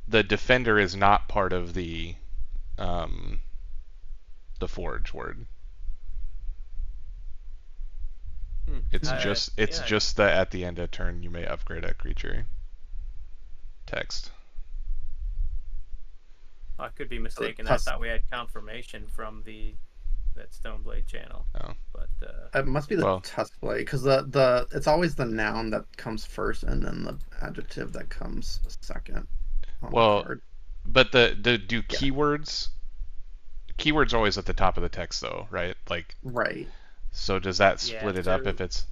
the Defender is not part of the Forge word. It's just that at the end of turn you may upgrade a creature. Text. I could be mistaken. I thought we had confirmation from that Stoneblade channel. Oh. But it must be the Tuskblade, because the it's always the noun that comes first and then the adjective that comes second on the card. But do keywords are always at the top of the text though, right? Like right. So does that split it up if it's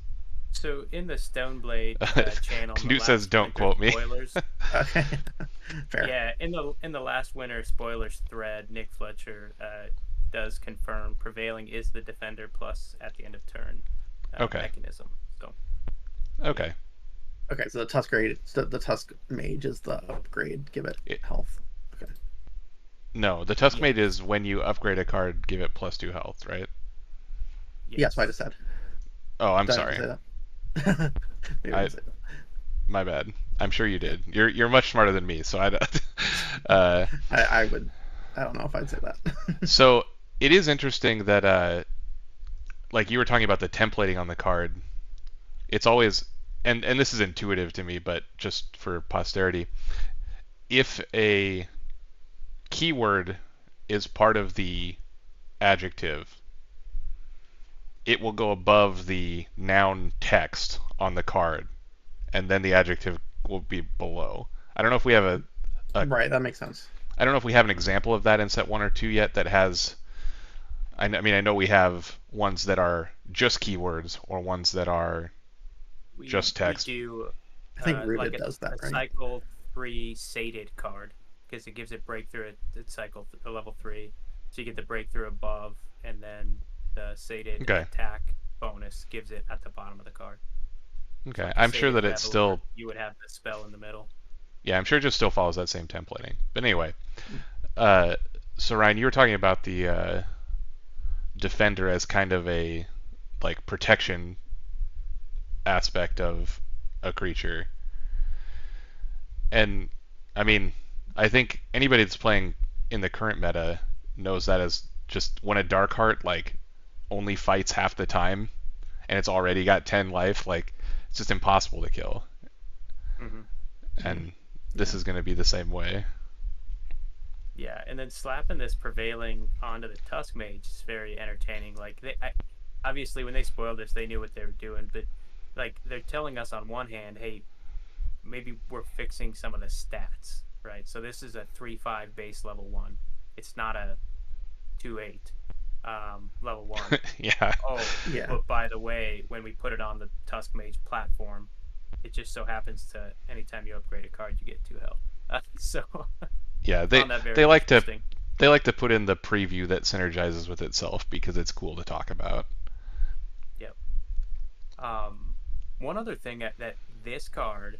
so in the Stoneblade channel? Knut says, "Don't quote me." Spoilers. Okay. Fair. Yeah, in the last winter spoilers thread, Nick Fletcher does confirm Prevailing is the Defender plus at the end of turn mechanism. So. Okay. Okay, so the Tusk Mage is the upgrade. Give it health. Okay. No, the Tusk Mage is when you upgrade a card, give it +2 health, right? Yes, what I just said. Oh, I'm sorry. My bad. I'm sure you did. You're much smarter than me, so I don't. I would. I don't know if I'd say that. So it is interesting that, like you were talking about the templating on the card. It's always, and this is intuitive to me, but just for posterity, if a keyword is part of the adjective, it will go above the noun text on the card, and then the adjective will be below. I don't know if we have a right, that makes sense. I don't know if we have an example of that in set 1 or 2 yet that has. I mean, I know we have ones that are just keywords or ones that are just text. We do. I think Rooted like does that, right? Cycle 3 sated card because it gives it breakthrough at cycle level 3, so you get the breakthrough above, and then the sated attack bonus gives it at the bottom of the card. Okay, So I'm sure that it's still. You would have the spell in the middle. Yeah, I'm sure it just still follows that same templating. But anyway, so Ryan, you were talking about the Defender as kind of a like protection aspect of a creature, and I mean, I think anybody that's playing in the current meta knows that as just when a Darkheart like only fights half the time and it's already got 10 life, like it's just impossible to kill. Mm-hmm. And this is going to be the same way. Yeah, and then slapping this Prevailing onto the Tusk Mage is very entertaining. Like obviously when they spoiled this, they knew what they were doing, but like they're telling us on one hand, hey, maybe we're fixing some of the stats, right? So this is a 3/5 base level 1. It's not a 2/8 level 1. Yeah. Oh, yeah. But by the way, when we put it on the Tusk Mage platform, it just so happens to anytime you upgrade a card, you get 2 health. So Yeah, found that they very like to interesting. they like to put in the preview that synergizes with itself because it's cool to talk about. Yep. Um, One other thing that this card,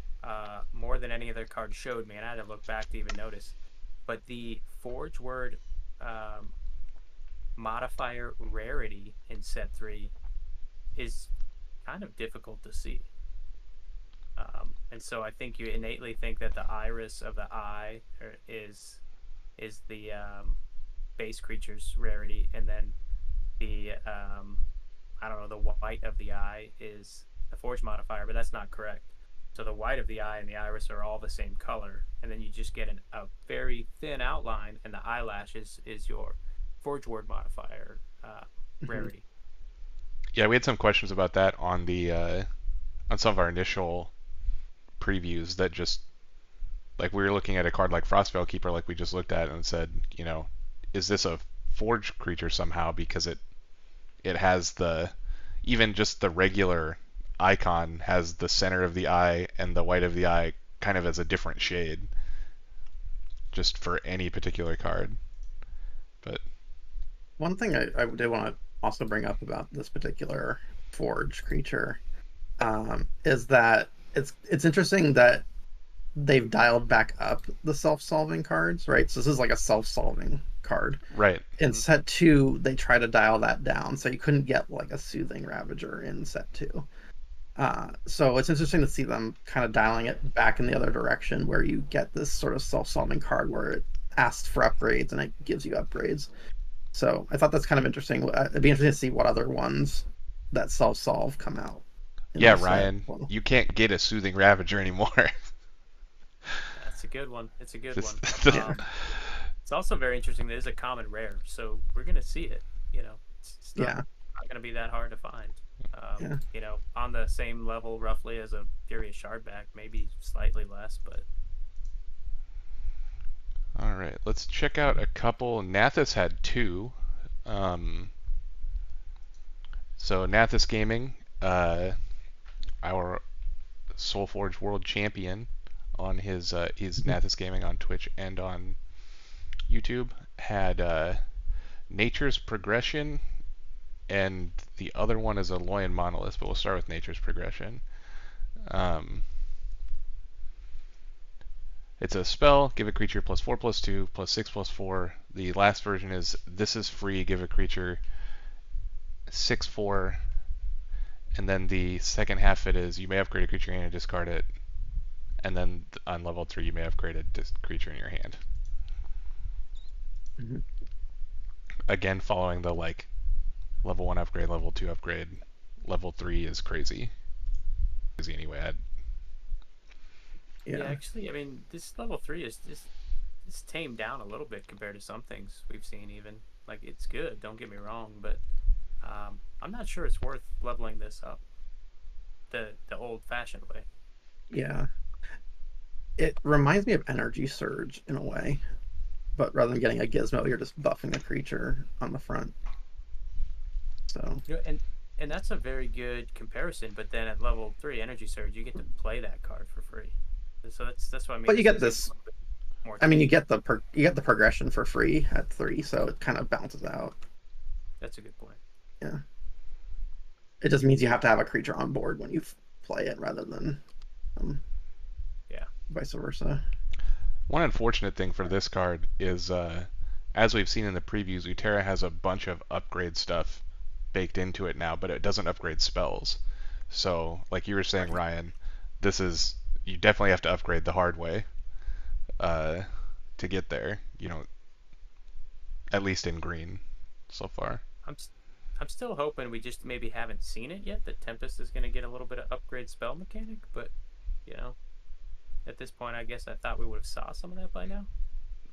more than any other card, showed me, and I had to look back to even notice, but the Forge Word um, modifier rarity in set 3 is kind of difficult to see. And so I think you innately think that the iris of the eye is the base creature's rarity, and then the I don't know, the white of the eye is the forge modifier, but that's not correct. So the white of the eye and the iris are all the same color, and then you just get a very thin outline, and the eyelash is your forge word modifier Mhm. rarity. Yeah, we had some questions about that on the on some of our initial previews that just like we were looking at a card like Frostveil Keeper, like we just looked at and said, is this a forged creature somehow because it has the even just the regular icon has the center of the eye and the white of the eye kind of as a different shade just for any particular card. But One thing I did want to also bring up about this particular Forge creature is that it's interesting that they've dialed back up the self-solving cards, right? So this is like a self-solving card. right, In Mm-hmm. set two, they try to dial that down, so you couldn't get like a soothing Ravager in set two. So it's interesting to see them kind of dialing it back in the other direction, where you get this sort of self-solving card where it asks for upgrades and it gives you upgrades. So I thought that's kind of interesting. It'd be interesting to see what other ones that self-solve come out in yeah, this set. Ryan, Well, you can't get a soothing Ravager anymore. That's a good one. It's a good this, one. yeah, It's also very interesting that it's a common rare, so we're gonna see it. It's yeah, not gonna be that hard to find. yeah. On the same level roughly as a Furious Shardback, maybe slightly less, but All right, let's check out a couple. Nathis had two. Um, so Nathis Gaming, our Solforge World Champion, on his Mhm. Nathis Gaming on Twitch and on YouTube, had Nature's Progression, and the other one is a Loyan Monolith. But we'll start with Nature's Progression. Um, it's a spell. Give a creature +4/+2 +6/+4. The last version is this is free. Give a creature 6/4, and then the second half of it is you may upgrade a creature and discard it, and then on level 3 you may upgrade a creature in your hand. Mhm. Again, following the like level 1 upgrade, level 2 upgrade, level 3 is crazy. Crazy anyway. yeah, Yeah. actually, I mean, this level 3 is just it's tamed down a little bit compared to some things we've seen. Even like it's good, don't get me wrong, but I'm not sure it's worth leveling this up the old-fashioned way. Yeah. It reminds me of Energy Surge in a way, but rather than getting a gizmo, you're just buffing a creature on the front. So, And that's a very good comparison. But then at level 3, Energy Surge, you get to play that card for free. So that's what I mean. but you This get is getting a this. little bit more I mean, you tame. get you get the progression for free at 3, so it kind of balances out. That's a good point. Yeah. It just means you have to have a creature on board when you play it, rather than um, Yeah. vice versa. One unfortunate thing for this card is, as we've seen in the previews, Utera has a bunch of upgrade stuff baked into it now, but it doesn't upgrade spells. So, like you were saying, Right. Ryan, this is you definitely have to upgrade the hard way uh, to get there. At least in green so far. I'm I'm still hoping we just maybe haven't seen it yet. That Tempest is going to get a little bit of upgrade spell mechanic, but you know, at this point, I guess I thought we would have saw some of that by now.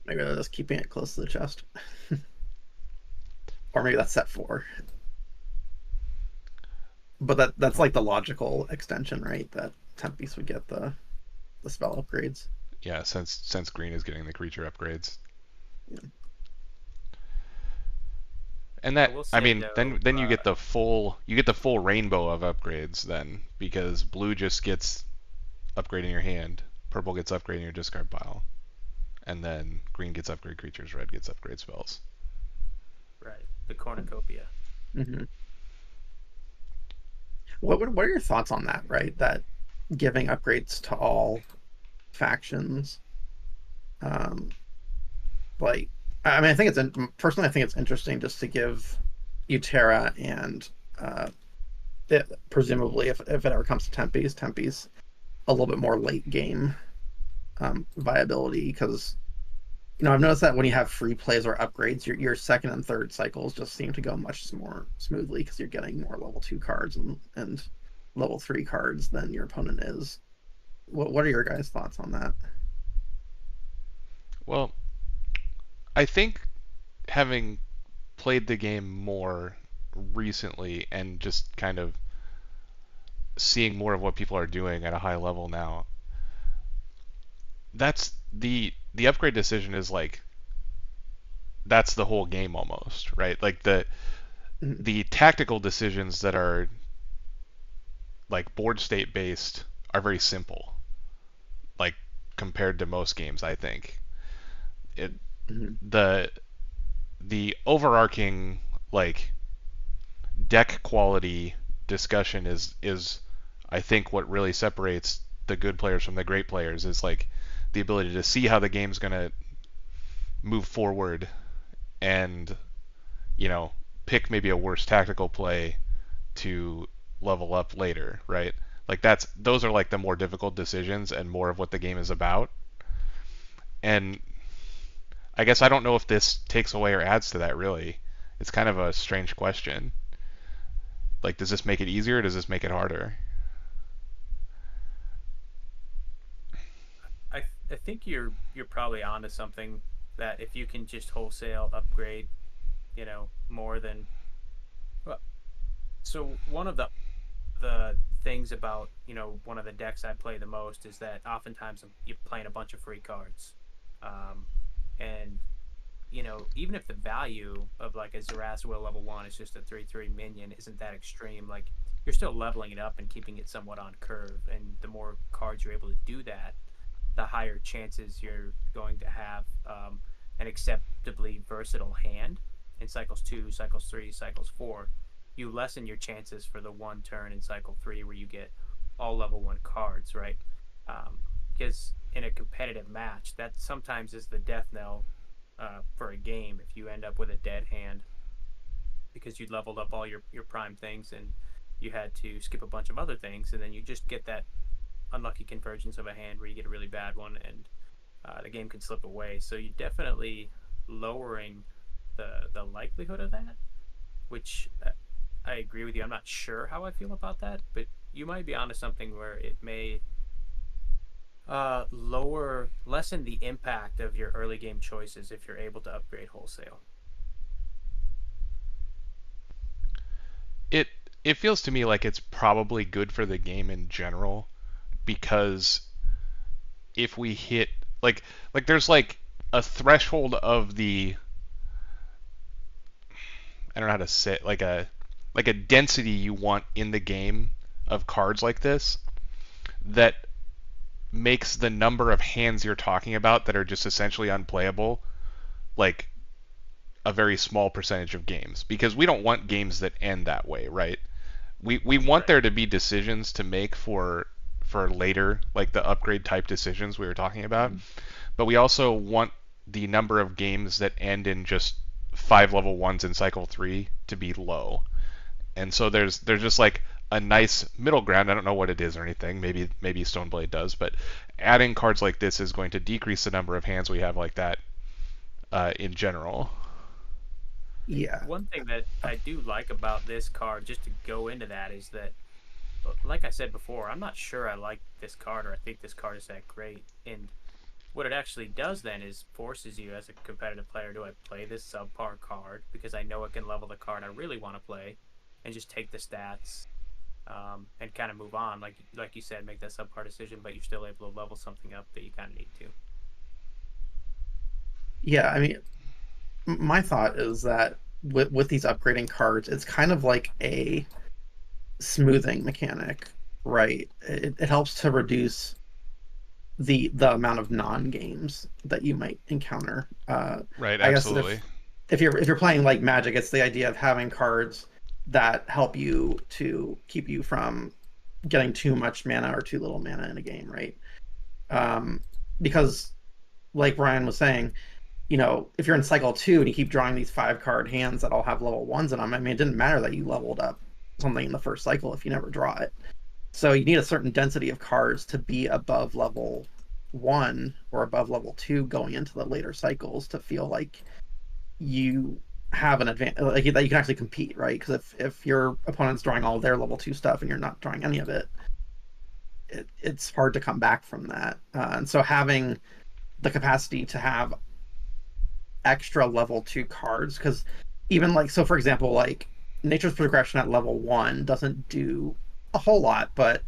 Maybe they're just keeping it close to the chest. Or maybe that's set 4. But that's like the logical extension, right? That Tempest would get the spell upgrades. Yeah, since green is getting the creature upgrades. Yeah. And I that will I say mean, though, then you get the full rainbow of upgrades then because blue just gets upgrade in your hand, purple gets upgrade in your discard pile, and then green gets upgrade creatures, red gets upgrade spells. Right. The cornucopia. Hmm. What are your thoughts on that? Right, that giving upgrades to all factions. Um, like, I mean, I think personally, I think it's interesting just to give Utera and presumably, if it ever comes to Tempe's a little bit more late game viability, because I've noticed that when you have free plays or upgrades, your second and third cycles just seem to go much more smoothly because you're getting more level 2 cards and level 3 cards than your opponent is. What are your guys' thoughts on that? Well, I think having played the game more recently and just kind of seeing more of what people are doing at a high level now, that's the upgrade decision is like that's the whole game almost, right? Like Mhm. the tactical decisions that are like board state based are very simple, like compared to most games, I think. It Mhm. the the overarching like deck quality discussion is I think what really separates the good players from the great players is like the ability to see how the game's going to move forward and pick maybe a worse tactical play to level up later, right? Like those are like the more difficult decisions and more of what the game is about. And I guess I don't know if this takes away or adds to that really. It's kind of a strange question. Like, does this make it easier or does this make it harder? I think you're probably onto something, that if you can just wholesale upgrade, more than well, so one of the things about, one of the decks I play the most is that oftentimes you're playing a bunch of free cards. And even if the value of like a Zerathusaril level 1 is just a 3/3 minion, isn't that extreme? Like, you're still leveling it up and keeping it somewhat on curve, and the more cards you're able to do that, the higher chances you're going to have an acceptably versatile hand in cycles 2, cycles 3, cycles 4. You lessen your chances for the one turn in cycle 3 where you get all level 1 cards, right? Because in a competitive match, that sometimes is the death knell for a game if you end up with a dead hand because you leveled up all your prime things and you had to skip a bunch of other things, and then you just get that unlucky convergence of a hand where you get a really bad one, and the game can slip away. So you're definitely lowering the likelihood of that, which I agree with you. I'm not sure how I feel about that, but you might be onto something where it may lessen the impact of your early game choices if you're able to upgrade wholesale. It it feels to me like it's probably good for the game in general because if we hit like there's like a threshold of the I don't know how to say it, like a density you want in the game of cards like this that makes the number of hands you're talking about that are just essentially unplayable like a very small percentage of games because we don't want games that end that way, right? We want Right. there to be decisions to make for later, like the upgrade type decisions we were talking about, Mhm. but we also want the number of games that end in just 5 level 1s in cycle 3 to be low. And so there's just like a nice middle ground. I don't know what it is or anything. Maybe Stoneblade does, but adding cards like this is going to decrease the number of hands we have like that in general. Yeah. One thing that I do like about this card, just to go into that, is that, like I said before, I'm not sure I like this card or I think this card is that great. And what it actually does then is forces you as a competitive player, do I play this subpar card because I know it can level the card I really want to play, and just take the stats and kind of move on, like you said, make that subpar decision, but you're still able to level something up that you kind of need to. Yeah, I mean, my thought is that with these upgrading cards, it's kind of like a smoothing mechanic, right? It helps to reduce. the amount of non-games that you might encounter. Right, I guess absolutely. if you're playing like Magic, it's the idea of having cards that help you to keep you from getting too much mana or too little mana in a game, right? Um, because like Ryan was saying, if you're in cycle 2 and you keep drawing these 5 card hands that all have level 1s in them, I mean, it didn't matter that you leveled up something in the first cycle if you never draw it. So you need a certain density of cards to be above level 1 or above level 2 going into the later cycles to feel like you have an advantage, like that you can actually compete, right? Because if your opponent's drawing all their level 2 stuff and you're not drawing any of it, it's hard to come back from that. And so having the capacity to have extra level 2 cards, because even like, so for example, like Nature's Progression at level 1 doesn't do a whole lot, but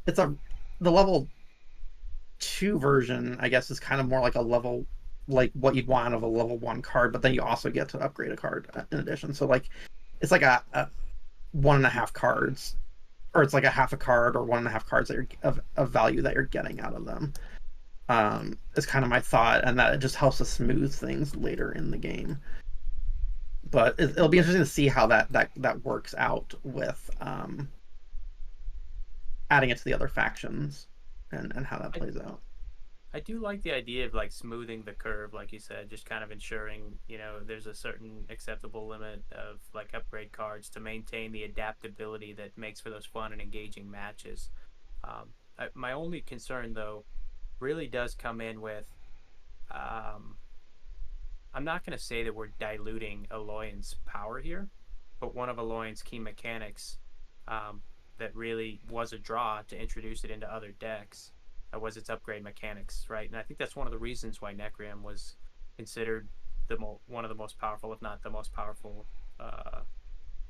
it's the level 2 version, I guess, is kind of more like a level, like what you'd want out of a level 1 card, but then you also get to upgrade a card in addition. So like it's like a 1.5 cards, or it's like a half a card or 1.5 cards that you're of value that you're getting out of them. Is kind of my thought, and that it just helps to smooth things later in the game. But it'll be interesting to see how that works out with adding it to the other factions, and how that I, plays out. I do like the idea of like smoothing the curve, like you said, just kind of ensuring, there's a certain acceptable limit of like upgrade cards to maintain the adaptability that makes for those fun and engaging matches. My only concern, though, really does come in with um, I'm not going to say that we're diluting Aloyan's power here, but one of Aloyan's key mechanics um, that really was a draw to introduce it into other decks was its upgrade mechanics, right? And I think that's one of the reasons why Necreum was considered one of the most powerful, if not the most powerful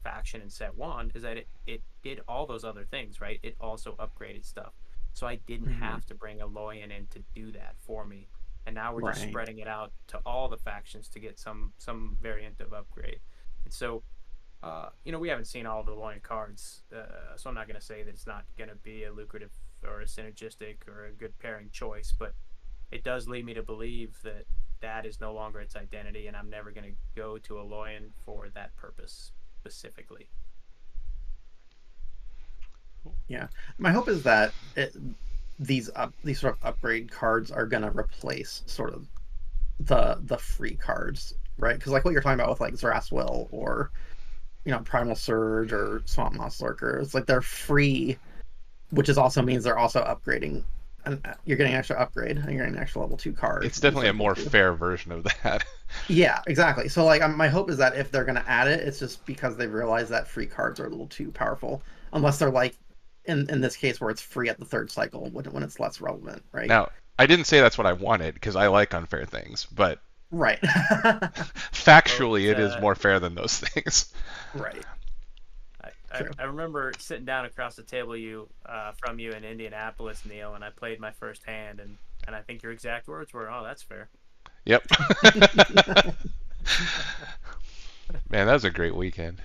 faction in set 1, is that it did all those other things, right? It also upgraded stuff. So I didn't Mm-hmm. have to bring Aloyan in to do that for me. And now we're just Right. spreading it out to all the factions to get some variant of upgrade. And so we haven't seen all the Aloyan cards, so I'm not going to say that it's not going to be a lucrative or a synergistic or a good pairing choice, but it does lead me to believe that that is no longer its identity, and I'm never going to go to Aloyan for that purpose specifically. Yeah. My hope is that these sort of upgrade cards are gonna replace sort of the free cards, right? Because like what you're talking about with like Zerath's Will or Primal Surge or Swamp Moss Lurker, it's like they're free, which is also means they're also upgrading, and you're getting an extra upgrade and you're getting an extra level 2 card It's in definitely a cycle more 2. fair version of that. Yeah, exactly. So like my hope is that if they're gonna add it, it's just because they realize that free cards are a little too powerful, unless they're like in this case where it's free at the 3rd cycle when it's less relevant, right? Now, I didn't say that's what I wanted because I like unfair things, but Right. Well, factually, it is more fair than those things. Right. I, True. I remember sitting down across the table from you in Indianapolis, Neil, and I played my first hand, and I think your exact words were, "Oh, that's fair." Yep. Man, that was a great weekend.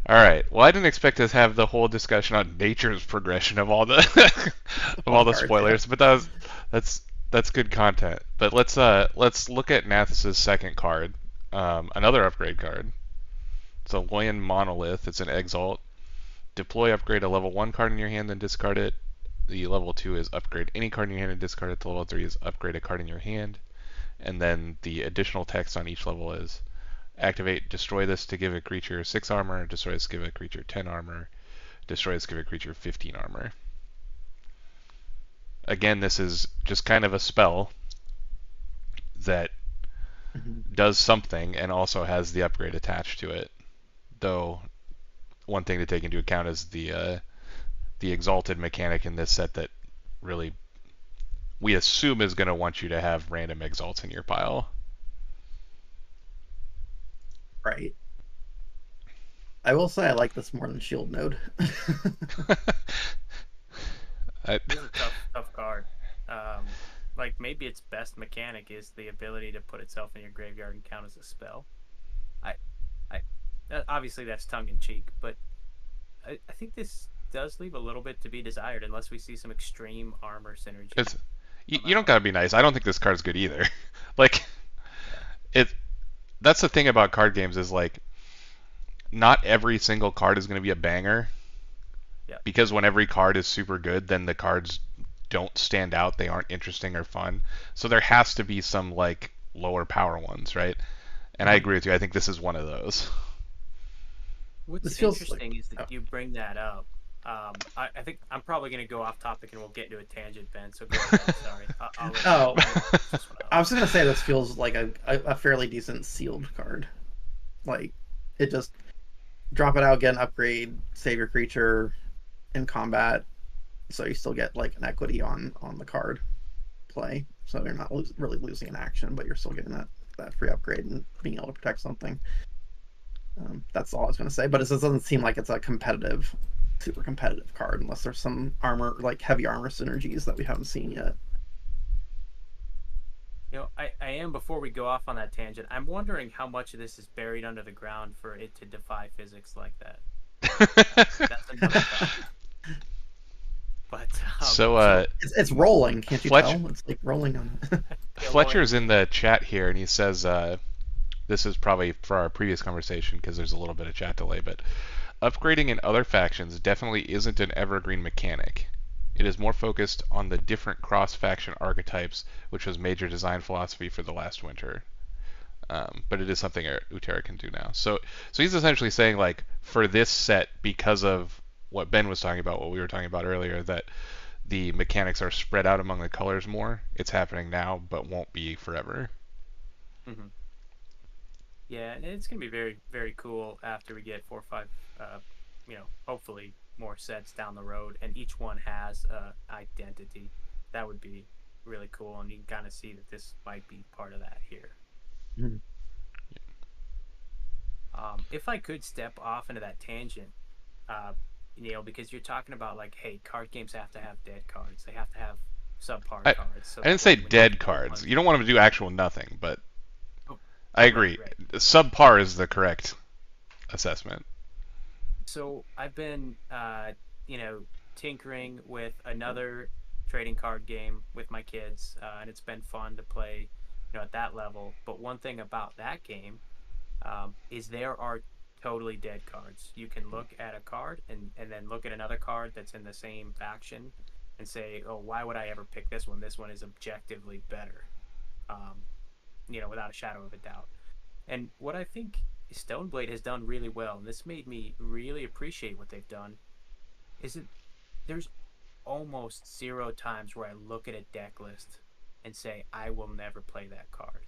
All right. Well, I didn't expect us to have the whole discussion on nature's progression of all the of all Fun the cards, yeah. spoilers, but that's that's good content. But let's look at Nathus's second card, another upgrade card. It's a Loyan Monolith. It's an Exalt. Deploy, upgrade a level 1 card in your hand, then discard it. The level 2 is upgrade any card in your hand and discard it. The level 3 is upgrade a card in your hand. And then the additional text on each level is activate, destroy this to give a creature 6 armor, destroy this to give a creature 10 armor, destroy this to give a creature 15 armor. Again, this is just kind of a spell that Mhm. does something and also has the upgrade attached to it. Though, one thing to take into account is the exalted mechanic in this set that really we assume is going to want you to have random exalts in your pile. Right. I will say I like this more than Shield Node. I, It is a tough card. Um, like maybe its best mechanic is the ability to put itself in your graveyard and count as a spell. I, I, obviously that's tongue in cheek, but I think this does leave a little bit to be desired unless we see some extreme armor synergy It's come you don't out. gotta be nice. I don't think this card's good either. Like Yeah. it. That's the thing about card games is like not every single card is going to be a banger Yeah. because when every card is super good, then the cards don't stand out. They aren't interesting or fun. So there has to be some like lower power ones, right? And I Mhm. agree with you. I think this is one of those. What's This feels like. interesting is that Oh, you bring that up. I think I'm probably going to go off topic and we'll get into a tangent, Ben. So go ahead. Sorry, I'll let oh, you finish this one up. I was gonna say this feels like a fairly decent sealed card. Like it just drop it out, get an upgrade, save your creature in combat, so you still get like an equity on the card play. So you're not really losing an action, but you're still getting that free upgrade and being able to protect something. That's all I was gonna say. But it just doesn't seem like it's a competitive, super competitive card unless there's some armor, like heavy armor synergies that we haven't seen yet. I am, before we go off on that tangent, I'm wondering how much of this is buried under the ground for it to defy physics like that. That's another thought. But So so It's rolling, can't you Fletch tell? It's like rolling on. yeah, well, Fletcher's in the chat here, and he says this is probably for our previous conversation because there's a little bit of chat delay, but upgrading in other factions definitely isn't an evergreen mechanic. It is more focused on the different cross-faction archetypes, which was major design philosophy for the last winter. But it is something Utera can do now. So he's essentially saying like for this set, because of what Ben was talking about, what we were talking about earlier, that the mechanics are spread out among the colors more. It's happening now, but won't be forever. mhm. Yeah, and it's gonna be very, very cool after we get 4 or 5, hopefully more sets down the road, and each one has a identity. That would be really cool, and you can kind of see that this might be part of that here. Mhm. If I could step off into that tangent, because you're talking about like, hey, card games have to have dead cards. They have to have subpar I, cards, so I didn't that say way when you dead do cards. hunt, You don't want them to do actual nothing, but oh, I right, agree. right. Subpar is the correct assessment. So I've been, tinkering with another trading card game with my kids, and it's been fun to play, at that level. But one thing about that game is there are totally dead cards. You can look at a card and then look at another card that's in the same faction and say, oh, why would I ever pick this one? This one is objectively better, without a shadow of a doubt. And what I think Stoneblade has done really well, and this made me really appreciate what they've done, is that there's almost zero times where I look at a deck list and say, I will never play that card.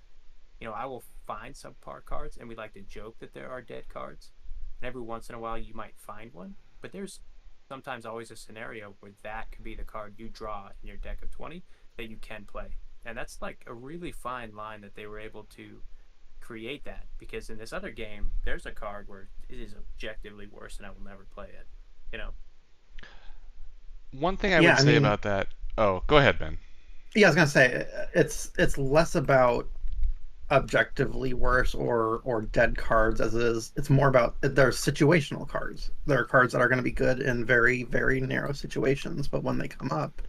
I will find subpar cards, and we like to joke that there are dead cards. And every once in a while, you might find one, but there's sometimes always a scenario where that could be the card you draw in your deck of 20 that you can play. And that's like a really fine line that they were able to create that, because in this other game, there's a card where it is objectively worse and I will never play it. You know? One thing I Yeah, would I say mean, about that. Oh, go ahead, Ben. yeah, I was gonna say it's less about objectively worse or dead cards as it is. It's more about there's situational cards. There are cards that are going to be good in very very narrow situations, but when they come up,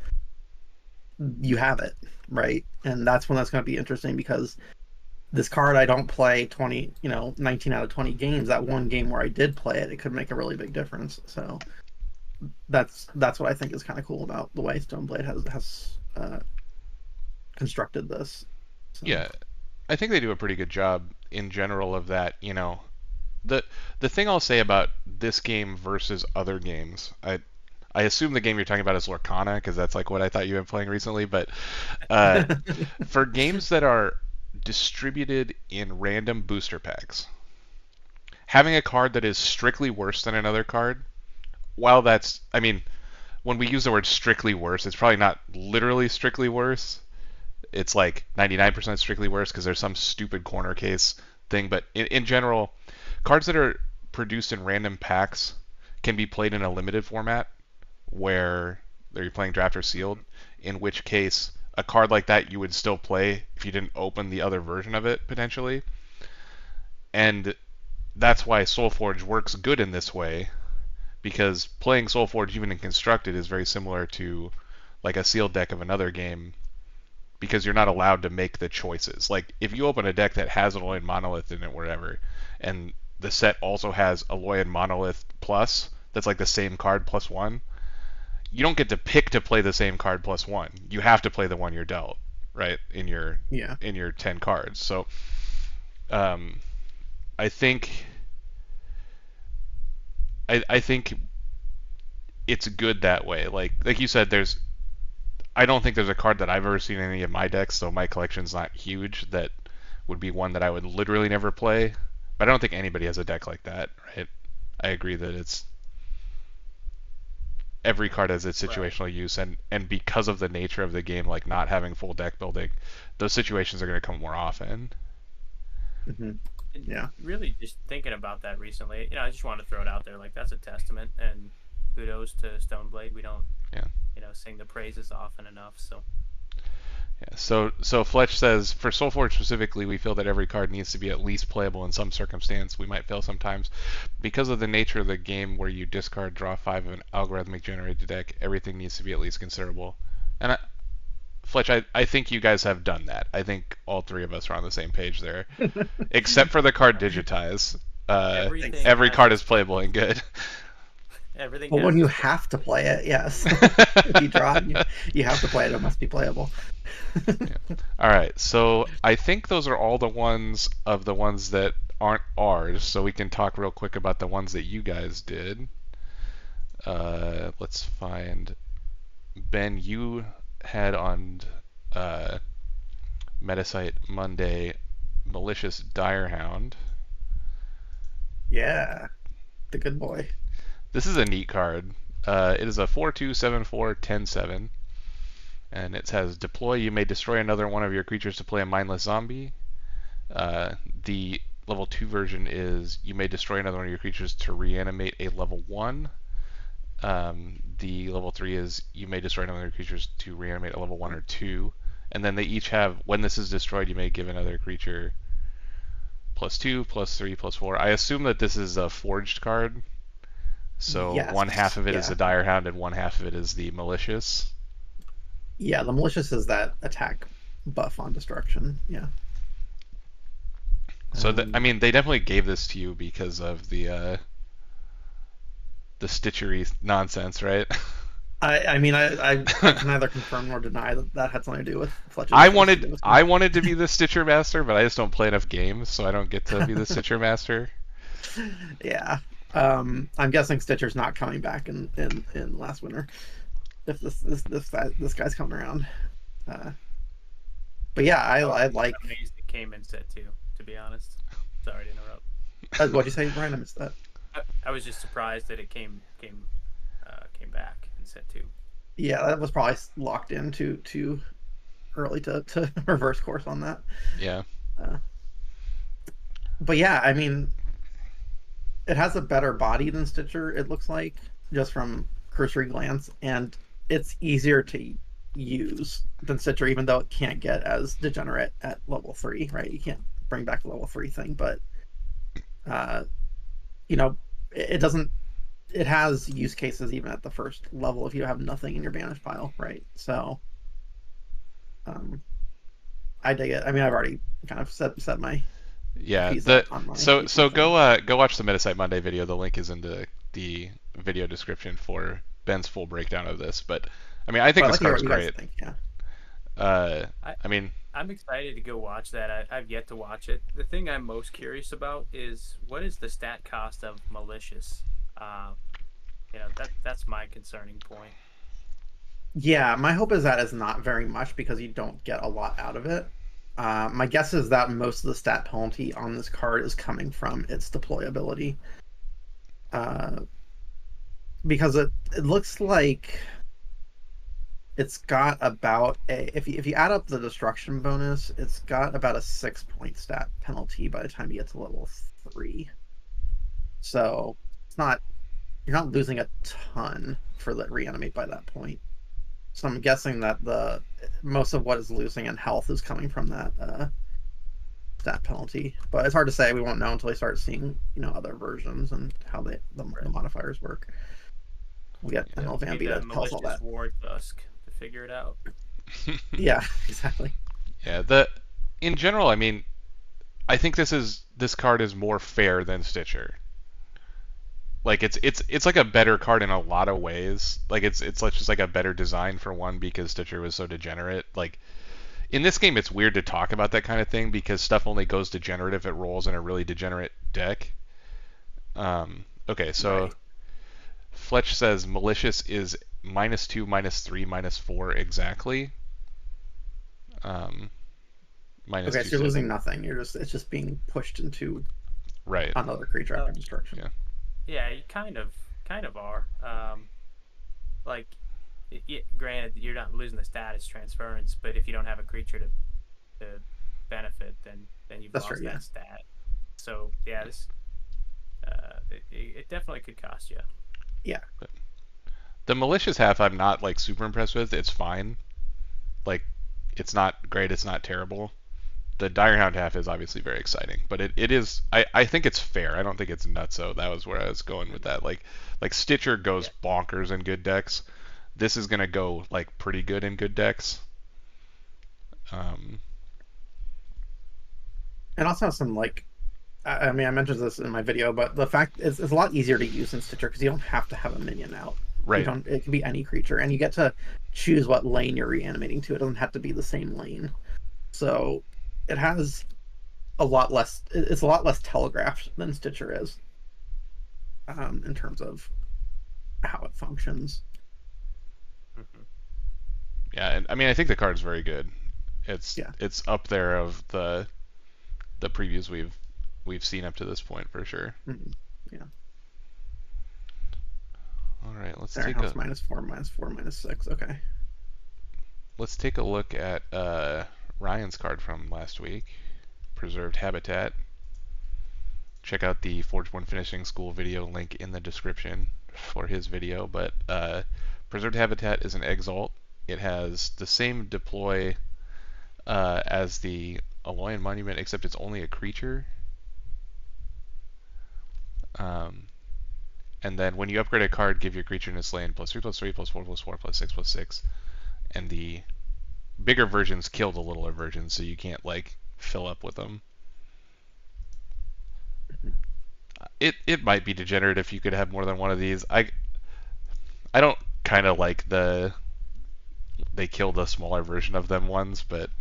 you have it, right? And that's when that's going to be interesting because this card I don't play 20, 19 out of 20 games. That one game where I did play it, it could make a really big difference. So that's what I think is kind of cool about the way Stoneblade has constructed this. So. Yeah, I think they do a pretty good job in general of that. The the thing I'll say about this game versus other games, I assume the game you're talking about is Lorcana because that's like what I thought you had been playing recently. But uh, for games that are distributed in random booster packs, having a card that is strictly worse than another card, while that's, I mean, when we use the word strictly worse, it's probably not literally strictly worse. It's like 99% strictly worse because there's some stupid corner case thing. But in general, cards that are produced in random packs can be played in a limited format where you're playing draft or sealed, in which case a card like that you would still play if you didn't open the other version of it potentially. And that's why Solforge works good in this way because playing Solforge even in constructed is very similar to like a sealed deck of another game, because you're not allowed to make the choices. Like if you open a deck that has an Alolan Monolith in it, whatever, and the set also has Alolan Monolith plus, that's like the same card plus one, you don't get to pick to play the same card plus one. You have to play the one you're dealt, right? Yeah. In your 10 cards. So um, I think I think it's good that way. Like you said, I don't think there's a card that I've ever seen in any of my decks, so my collection's not huge, that would be one that I would literally never play. But I don't think anybody has a deck like that, right? I agree that it's every card has its situational Right. use, and because of the nature of the game, like not having full deck building, those situations are going to come more often. Hmm. And Yeah. really, just thinking about that recently, I just wanted to throw it out there. Like that's a testament, and kudos to Stoneblade. We don't, Yeah. sing the praises often enough. So Yeah. So Fletch says, for Soulforge specifically, we feel that every card needs to be at least playable in some circumstance. We might fail sometimes. Because of the nature of the game where you discard, draw 5 of an algorithmic generated deck, everything needs to be at least considerable. And Fletch, I think you guys have done that. I think all three of us are on the same page there. Except for the card digitize. everything Every has card is its playable and good. everything Well, has when you its place. have to play it, yes. If you draw it, you have to play it. It must be playable. Yeah. All right, so I think those are all the ones that aren't ours. So we can talk real quick about the ones that you guys did. Let's find Ben. You had on uh, Metasite Monday Malicious Direhound. Yeah, the good boy. This is a neat card. It is a 4/2 7/4 10/7, and it says deploy. You may destroy another one of your creatures to play a mindless zombie. The level 2 version is you may destroy another one of your creatures to reanimate a level 1. The level 3 is you may destroy another creatures to reanimate a level 1 or 2. And then they each have, when this is destroyed, you may give another creature +2, +3, +4. I assume that this is a forged card. So one half Yes. of it is Yeah. the Direhound and one half of it is the Malicious. Yeah, the malicious is that attack buff on destruction. Yeah. So I Um, mean, they definitely gave this to you because of the stitchery nonsense, right? I mean, I can neither confirm nor deny that that had something to do with Fletch's choice to give us one. I wanted to be the Stitcher Master, but I just don't play enough games, so I don't get to be the Stitcher Master. Yeah. I'm guessing Stitcher's not coming back in last winter. If this guy's coming around. Uh, but yeah, I was I like. amazed it came in set two. To be honest, sorry to interrupt. What'd you say, Brian? I missed that. I was just surprised that it came back in set two. Yeah, that was probably locked in too early to reverse course on that. Yeah. Uh, but yeah, I mean, it has a better body than Stitcher. It looks like just from cursory glance, and it's easier to use than Stitcher, even though it can't get as degenerate at level 3. Right? You can't bring back the level 3 thing, but uh, it doesn't. It has use cases even at the first level if you have nothing in your banish pile, right? So, I dig it. I mean, I've already kind of set my Yeah. piece The on my so YouTube channel. go watch the Metasite Monday video. The link is in the video description for Ben's full breakdown of this. But I mean, I But think I'd this like to hear card's what you guys great. think. Yeah. I I mean, I'm excited to go watch that. I've yet to watch it. The thing I'm most curious about is what is the stat cost of malicious. Uh, that's my concerning point. Yeah, my hope is that is not very much because you don't get a lot out of it. My guess is that most of the stat penalty on this card is coming from its deployability. Uh, because it looks like it's got about a if you add up the destruction bonus, it's got about a 6-point stat penalty by the time you get to level 3. So it's not you're not losing a ton for the reanimate by that point. So I'm guessing that the most of what is losing in health is coming from that stat penalty. But it's hard to say. We won't know until we start seeing, other versions and how the modifiers work. We get Yeah. ML Need Vambi the to tell us all malicious that. war tusk to figure it out. Yeah, exactly. Yeah, in general, I mean, I think this card is more fair than Stitcher. Like it's like a better card in a lot of ways. Like it's like just like a better design for one because Stitcher was so degenerate. Like in this game, it's weird to talk about that kind of thing because stuff only goes degenerate if it rolls in a really degenerate deck. Okay, so Right. Fletch says malicious is -2, -3, -4 exactly. Um, Okay, so you're -2 losing nothing. It's just being pushed into right. another creature after destruction. Yeah. Yeah, you kind of are. Like, granted, you're not losing the status transference, but if you don't have a creature to benefit, then you've That's lost true, yeah. that stat. So yeah, this it definitely could cost you. Yeah. The malicious half I'm not like super impressed with. It's fine. Like it's not great, it's not terrible. The Direhound half is obviously very exciting, but it is I think it's fair. I don't think it's nutso. That was where I was going with that. Like Stitcher goes Yeah. bonkers in good decks. This is gonna go like pretty good in good decks. Um, And also some like, I mean, I mentioned this in my video, but the fact is, it's a lot easier to use in Stitcher because you don't have to have a minion out. You right. don't. It can be any creature, and you get to choose what lane you're reanimating to. It doesn't have to be the same lane. So it has a lot less. It's a lot less telegraphed than Stitcher is, in terms of how it functions. Mhm. Yeah, and I mean I think the card's very good. Yeah. It's up there of the previews we've seen up to this point for sure. Mhm. Yeah. All right, There, house -4, -4, -6. Okay. let's take a look at Ryan's card from last week, Preserved Habitat. Check out the Forge 1 Finishing School video link in the description for his video. But Preserved Habitat is an Exalt. It has the same deploy as the Aloyan Monument, except it's only a creature. And then when you upgrade a card, give your creature in its lane +3/+3 +4/+4 +6/6. And the bigger versions kill the littler versions, so you can't like fill up with them. It might be degenerate if you could have more than one of these. I don't kind of like they kill the smaller version of them ones, but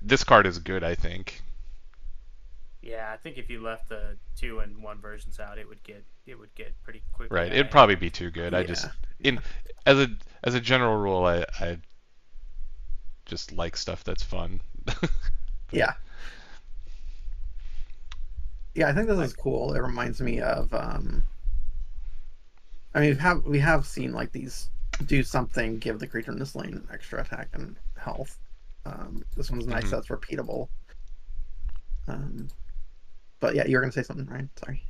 this card is good, I think. Yeah, I think if you left the 2 and 1 versions out, it would get pretty quickly Right, out it'd of probably hand. be too good. I just Yeah. in as a general rule, I just like stuff that's fun. Yeah. Yeah, I think this is cool. It reminds me of I mean, we have seen like these do something, give the creature in this lane extra attack and health. This one's nice. Mhm. That's repeatable. But yeah, you were gonna say something, Ryan. Sorry.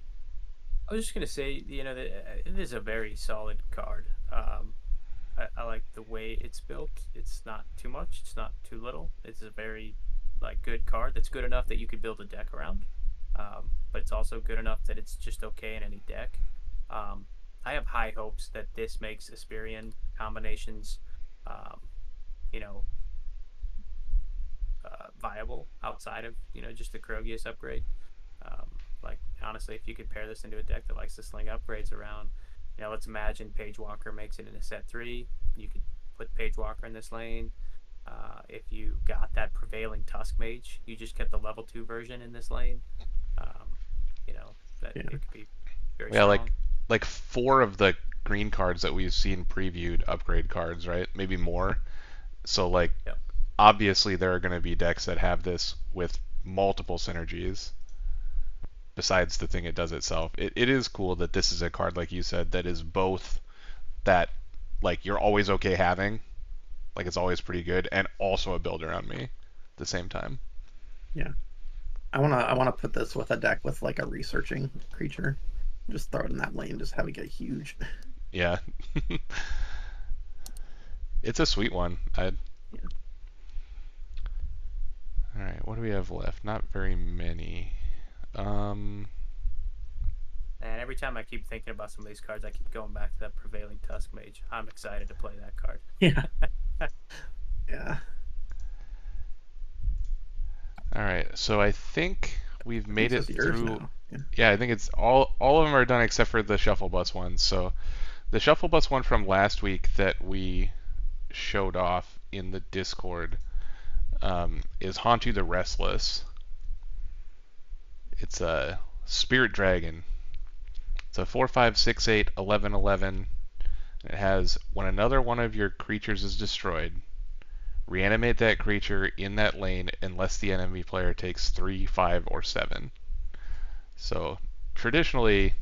I was just gonna say, that it is a very solid card. I like the way it's built. It's not too much. It's not too little. It's a very good card that's good enough that you could build a deck around. But it's also good enough that it's just okay in any deck. I have high hopes that this makes Asperian combinations, um, you know, viable outside of just the Krogius upgrade. Like honestly, if you could pair this into a deck that likes to sling upgrades around, let's imagine Page Walker makes it in a set 3. You could put Page Walker in this lane. If you got that prevailing Tusk Mage, you just get the level 2 version in this lane. That it could be very Yeah, strong. like 4 of the green cards that we've seen previewed upgrade cards, right? Maybe more. So like Yep. obviously there are going to be decks that have this with multiple synergies besides the thing it does itself. It is cool that this is a card like you said that is both that like you're always okay having, like it's always pretty good, and also a build around me at the same time. Yeah. I wanna put this with a deck with like a researching creature. Just throw it in that lane, just have it get huge. Yeah. It's a sweet one. Yeah. All right, what do we have left? Not very many. Um, And every time I keep thinking about some of these cards, I keep going back to that Prevailing Tusk Mage. I'm excited to play that card. Yeah. Yeah. all right, so I think we've I think made it this is yours through. now. Yeah. Yeah, I think it's all of them are done except for the Shuffle Bus ones. So the Shuffle Bus one from last week that we showed off in the Discord is Hantu the Restless. It's a Spirit Dragon. It's a 4/5/6/8 11/11. It has when another one of your creatures is destroyed, reanimate that creature in that lane unless the enemy player takes 3, 5, or 7. So traditionally,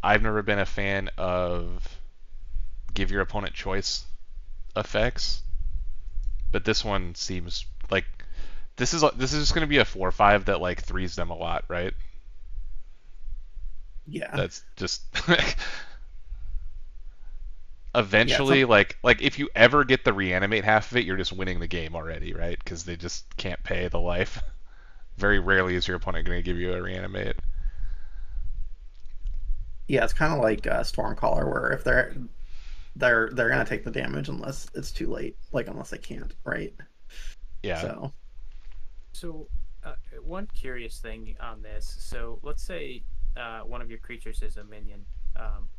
I've never been a fan of give your opponent choice effects, but this one seems like this is just going to be a 4/5 that like threes them a lot, right? Yeah. That's just Yeah. eventually like if you ever get the reanimate half of it, you're just winning the game already, right? Because they just can't pay the life. Very rarely is your opponent going to give you a reanimate. Yeah, it's kind of like Stormcaller, where if they're gonna take the damage unless it's too late, like unless they can't, right? Yeah. So So, one curious thing on this. So, let's say one of your creatures is a minion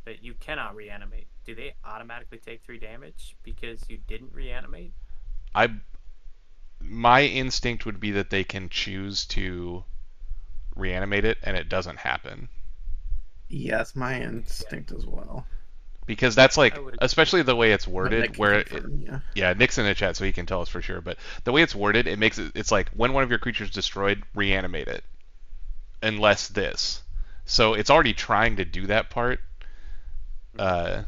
that you cannot reanimate. Do they automatically take 3 damage because you didn't reanimate? I my instinct would be that they can choose to reanimate it and it doesn't happen. yes, my Yeah, instinct as well. Because that's I like would. especially the way it's But worded Nick can where it, confirm. Yeah. yeah, Nick's in the chat so he can tell us for sure, but the way it's worded, it makes it's like when one of your creatures destroyed, reanimate it unless this. So it's already trying to do that part. Uh,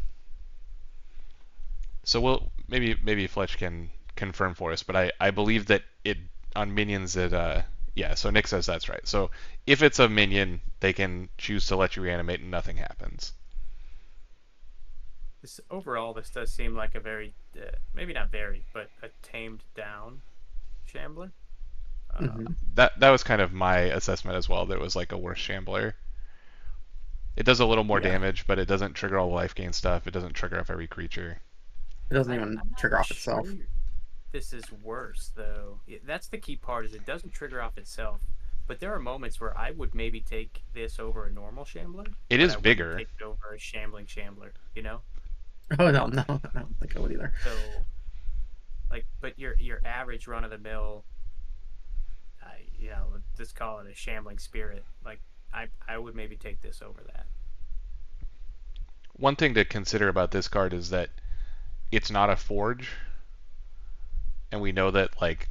so we'll maybe Fletch can confirm for us, but I believe that it on minions it yeah, so Nick says that's right. So if it's a minion, they can choose to let you reanimate and nothing happens. This overall, this does seem like a very, maybe not very, but a tamed down Shambler. Hmm. That was kind of my assessment as well. That it was like a worse shambler. It does a little more Yeah. damage, but it doesn't trigger all the life gain stuff. It doesn't trigger off every creature. It doesn't even I'm not trigger off sure itself. this is worse though. That's the key part is it doesn't trigger off itself. But there are moments where I would maybe take this over a normal shambler, It but is I wouldn't bigger. take it over a shambling shambler, you know? Oh no, no, I don't think I would either. So like but your average run of the mill let's call it a shambling spirit. Like I would maybe take this over that. One thing to consider about this card is that it's not a forge, and we know that like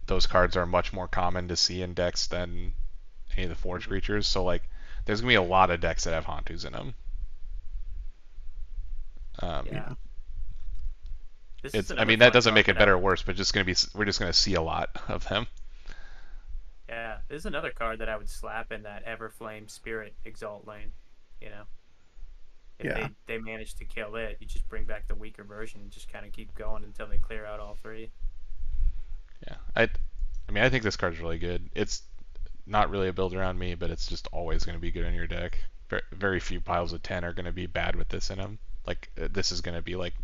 those cards are much more common to see in decks than any of the forge Mm-hmm. creatures. So like there's gonna be a lot of decks that have Hantus in them. Yeah. Yeah. This is It's I another mean that fun doesn't card make it that I better or would. worse, but just gonna be we're just gonna see a lot of them. Yeah, this is another card that I would slap in that Everflame Spirit Exalt lane. You know, if Yeah. they manage to kill it, you just bring back the weaker version and just kind of keep going until they clear out all 3. Yeah, I mean I think this card's really good. It's not really a build around me, but it's just always going to be good in your deck. Very few piles of 10 are going to be bad with this in them. Like this is going to be like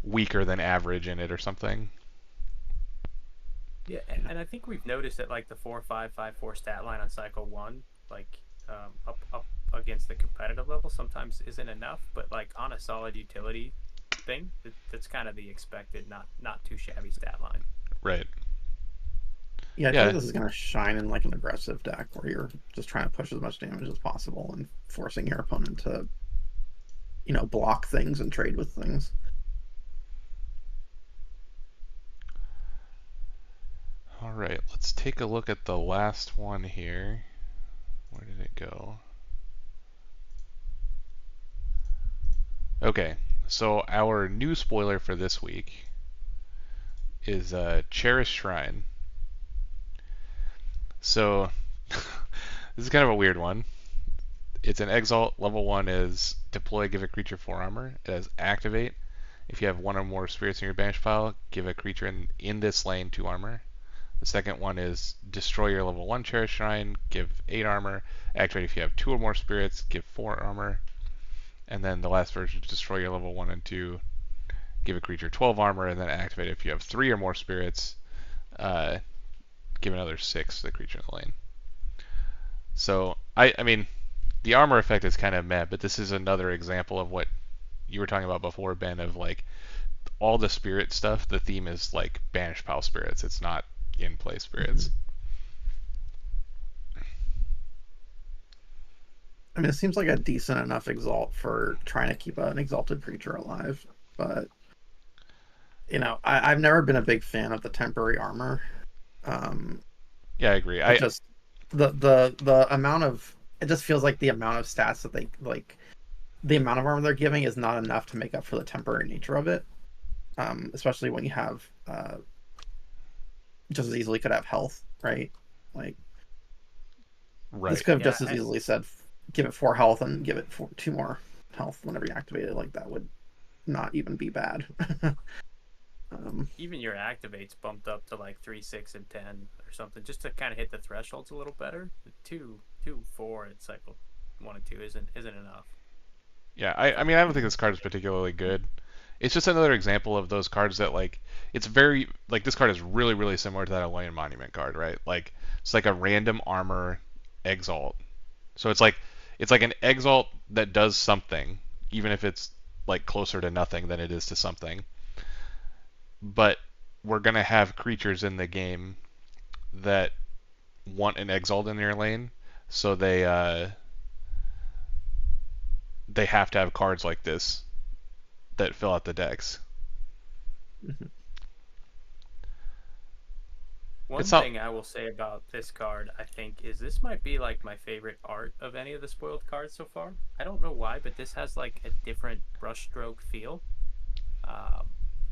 weaker than average in it or something. Yeah, and I think we've noticed that like the 4-5-5-4 stat line on cycle 1, like up against the competitive level, sometimes isn't enough. But like on a solid utility thing, that's kind of the expected, not too shabby stat line. Right. Yeah, I feel like Yeah. this is gonna shine in like an aggressive deck where you're just trying to push as much damage as possible and forcing your opponent to, block things and trade with things. All right. Let's take a look at the last one here. Where did it go? Okay. So our new spoiler for this week is Cherish Shrine. So this is kind of a weird one. It's an Exalt. Level 1 is deploy, give a creature 4 armor. It has activate. If you have one or more spirits in your banish pile, give a creature in this lane 2 armor. The second one is destroy your level 1 Cherish Shrine, give 8 armor. Activate if you have 2 or more spirits, give 4 armor. And then the last version is destroy your level 1 and 2, give a creature 12 armor, and then activate if you have 3 or more spirits, give another 6 to the creature in the lane. So, I mean, the armor effect is kind of meh, but this is another example of what you were talking about before, Ben, of like all the spirit stuff. The theme is like banish pile spirits. It's not in play spirits. I mean, it seems like a decent enough exalt for trying to keep an exalted creature alive, but you know, I've never been a big fan of the temporary armor. Yeah, I agree. I just the amount of it just feels like the amount of stats that they like, the amount of armor they're giving is not enough to make up for the temporary nature of it. Especially when you have just as easily could have health, right? Like this could have just as easily said, give it 4 health and give it 2 more health whenever you activate it. Like that would not even be bad. Even your activates bumped up to like 3, 6, and 10 or something, just to kind of hit the thresholds a little better. 2, 4, it's like 1 and 2 isn't enough. Yeah, I mean, I don't think this card is particularly good. It's just another example of those cards that like it's very like this card is really really similar to that Alliant Monument card, right? Like it's like a random armor exalt. So it's like an exalt that does something, even if it's like closer to nothing than it is to something. But we're gonna have creatures in the game that want an exalt in their lane, so they have to have cards like this that fill out the decks. One thing I will say about this card, I think, is this might be like my favorite art of any of the spoiled cards so far. I don't know why, but this has like a different brushstroke feel.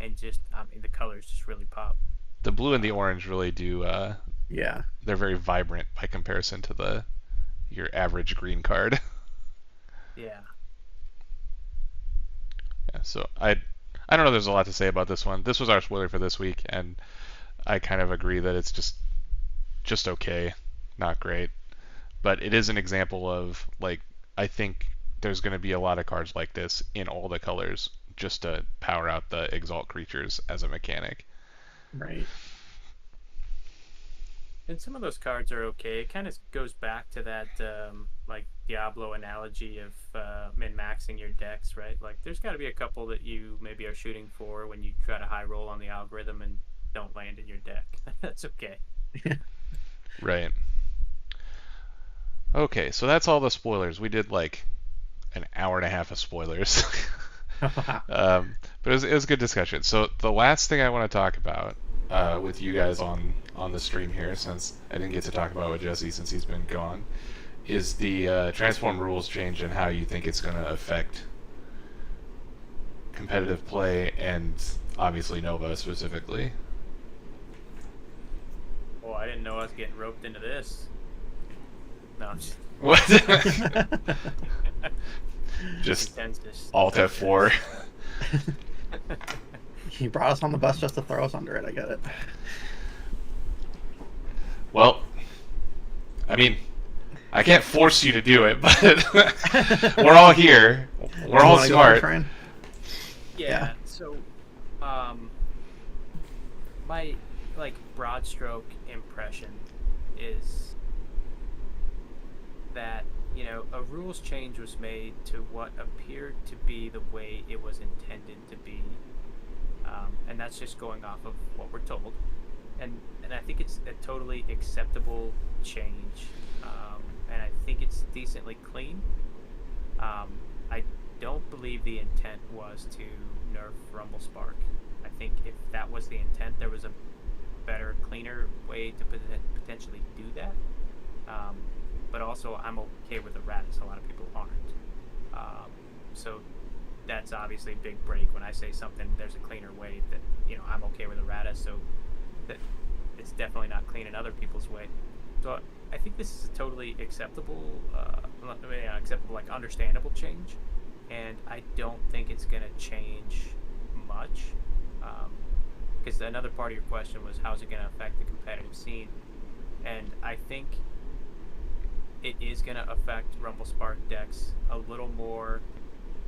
And just, I mean, the colors just really pop. The blue and the orange really do. Yeah, they're very vibrant by comparison to your average green card. Yeah. Yeah. So I don't know. There's a lot to say about this one. This was our spoiler for this week, and I kind of agree that it's just okay, not great. But it is an example of like I think there's going to be a lot of cards like this in all the colors, just to power out the exalt creatures as a mechanic. right. And some of those cards are okay. It kind of goes back to that like Diablo analogy of min-maxing your decks, right? Like there's got to be a couple that you maybe are shooting for when you try to high roll on the algorithm and don't land in your deck. That's okay. Right. Okay, so that's all the spoilers. We did like an hour and a half of spoilers. But it was a good discussion. So the last thing I want to talk about with you guys on the stream here, since I didn't get to talk about it with Jesse since he's been gone, is the transform rules change and how you think it's going to affect competitive play and obviously Nova specifically. Oh, I didn't know I was getting roped into this. No, I'm just... What? Just Alt F4. He brought us on the bus just to throw us under it. I get it. Well, I mean, I can't force you to do it, but we're all here. We're all smart. Yeah. So, my like broad stroke impression is that, you know, a rules change was made to what appeared to be the way it was intended to be, and that's just going off of what we're told, and I think it's a totally acceptable change, and I think it's decently clean. I don't believe the intent was to nerf Rumble Spark. I think if that was the intent, there was a better, cleaner way to potentially do that. But also, I'm okay with the Raddus. A lot of people aren't. So that's obviously a big break when I say something. There's a cleaner way that, you know, I'm okay with the Raddus. So that it's definitely not clean in other people's way. So I think this is a totally acceptable, like understandable change. And I don't think it's going to change much. Because another part of your question was how's it going to affect the competitive scene, and I think it is going to affect Rumble Spark decks a little more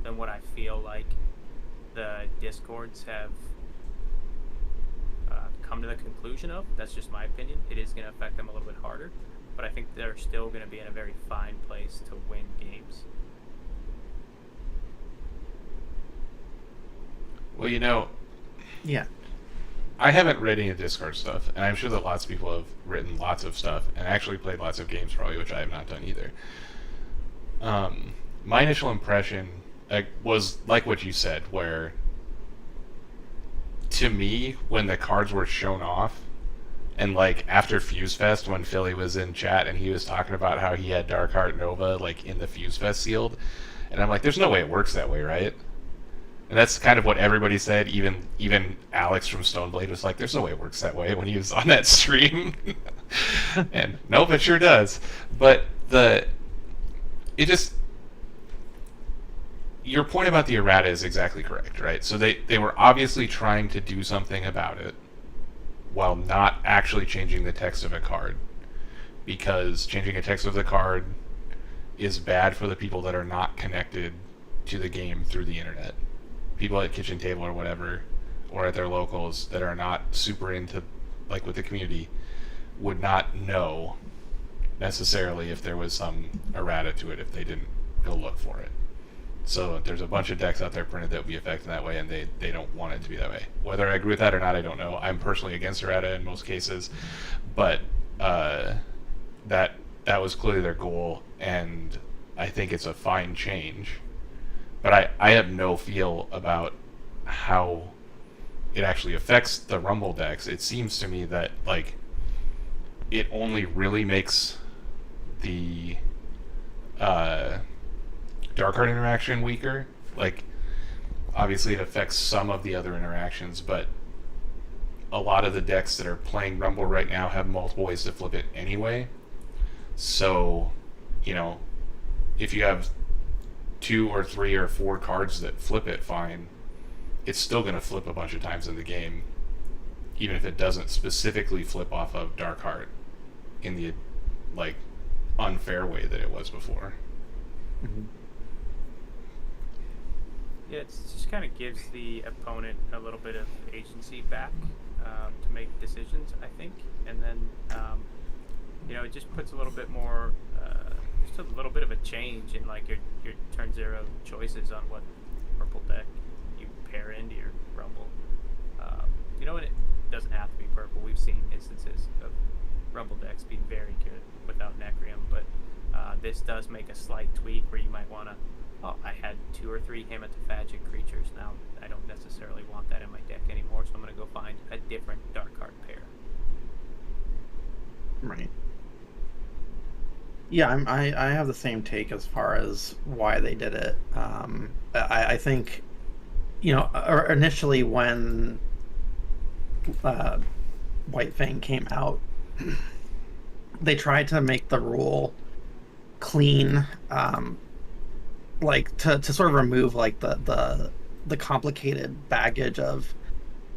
than what I feel like the Discords have come to the conclusion of. That's just my opinion. It is going to affect them a little bit harder, but I think they're still going to be in a very fine place to win games. Well, you know, Yeah. I haven't read any of Discord stuff, and I'm sure that lots of people have written lots of stuff and actually played lots of games, probably, which I have not done either. My initial impression was like what you said, where to me, when the cards were shown off, and like after Fuse Fest, when Philly was in chat and he was talking about how he had Darkheart Nova like in the Fuse Fest sealed, and I'm like, there's no way it works that way, right? And that's kind of what everybody said. Even Alex from Stoneblade was like, "There's no way it works that way" when he was on that stream. And nope, it sure does. But your point about the errata is exactly correct, right? So they were obviously trying to do something about it while not actually changing the text of a card, because changing a text of the card is bad for the people that are not connected to the game through the internet. People at kitchen table or whatever, or at their locals that are not super into, like, with the community, would not know necessarily if there was some errata to it if they didn't go look for it. So there's a bunch of decks out there printed that would be affected that way, and they don't want it to be that way. Whether I agree with that or not, I don't know. I'm personally against errata in most cases, but that was clearly their goal, and I think it's a fine change. But I have no feel about how it actually affects the Rumble decks. It seems to me that, like, it only really makes the Darkheart interaction weaker. Like, obviously it affects some of the other interactions, but a lot of the decks that are playing Rumble right now have multiple ways to flip it anyway. So, you know, if you have 2 or 3 or 4 cards that flip it fine, it's still going to flip a bunch of times in the game, even if it doesn't specifically flip off of Darkheart in the, like, unfair way that it was before. Mm-hmm. Yeah, it just kind of gives the opponent a little bit of agency back to make decisions, I think, and then it just puts a little bit more, just a little bit of a change in like your turn 0 choices on what purple deck you pair into your Rumble. And it doesn't have to be purple. We've seen instances of Rumble decks being very good without Necrium, but this does make a slight tweak where you might want to. Oh, I had 2 or 3 hematophagic creatures. Now I don't necessarily want that in my deck anymore, so I'm going to go find a different Darkheart pair. Right. Yeah, I have the same take as far as why they did it. I think, initially when White Fang came out, they tried to make the rule clean, like to sort of remove like the complicated baggage of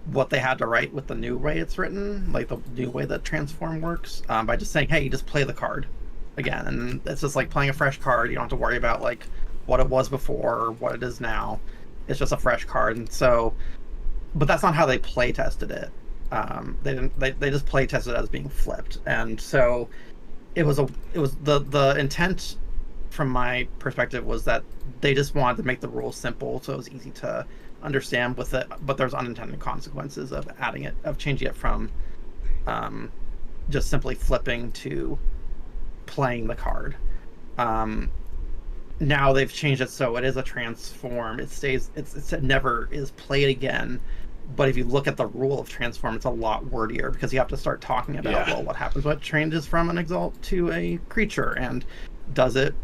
what they had to write with the new way it's written, like the new way that transform works, by just saying, hey, you just play the card again, and it's just like playing a fresh card. You don't have to worry about like what it was before or what it is now. It's just a fresh card. And so, but that's not how they play tested it. They just play tested it as being flipped. And so it was the intent from my perspective was that they just wanted to make the rules simple so it was easy to understand with it, but there's unintended consequences of changing it from just simply flipping to playing the card. Now they've changed it so it is a transform. It never is played again. But if you look at the rule of transform, it's a lot wordier because you have to start talking about well, what happens when it changes from an exalt to a creature, and does it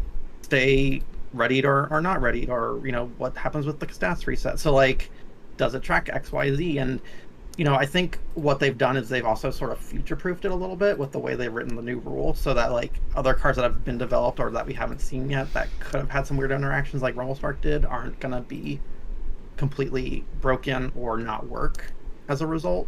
stay readied or not readied, or what happens with the stats reset? So like, does it track XYZ? And I think what they've done is they've also sort of future-proofed it a little bit with the way they've written the new rule, so that like other cards that have been developed or that we haven't seen yet that could have had some weird interactions like Rumblespark did aren't gonna be completely broken or not work as a result.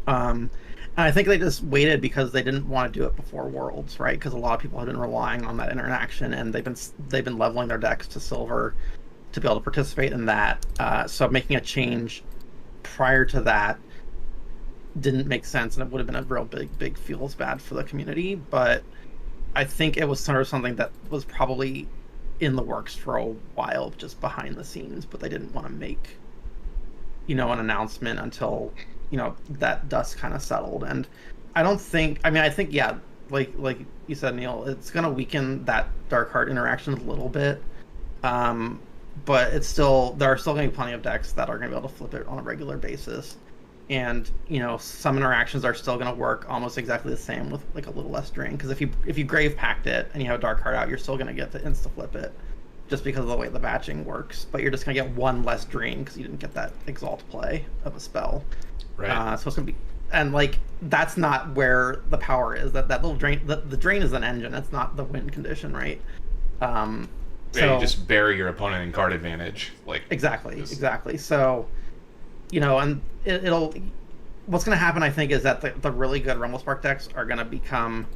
And I think they just waited because they didn't want to do it before Worlds, right? Because a lot of people have been relying on that interaction, and they've been leveling their decks to silver to be able to participate in that. So making a change prior to that didn't make sense, and it would have been a real big feels bad for the community. But I think it was sort of something that was probably in the works for a while, just behind the scenes, but they didn't want to make, an announcement until, that dust kind of settled. And I think, yeah, like you said, Neil, it's going to weaken that dark heart interaction a little bit. But there are still going to be plenty of decks that are going to be able to flip it on a regular basis. And, some interactions are still going to work almost exactly the same with like a little less drain. Because if you grave packed it and you have a dark heart out, you're still going to get to insta flip it, just because of the way the batching works. But you're just going to get one less drain because you didn't get that exalt play of a spell. Right. So it's going to be, and like that's not where the power is. That little drain, the drain is an engine. It's not the win condition, right? Yeah, So you just bury your opponent in card advantage. Like exactly. So, and it'll. What's going to happen, I think, is that the really good Rumble Spark decks are going to become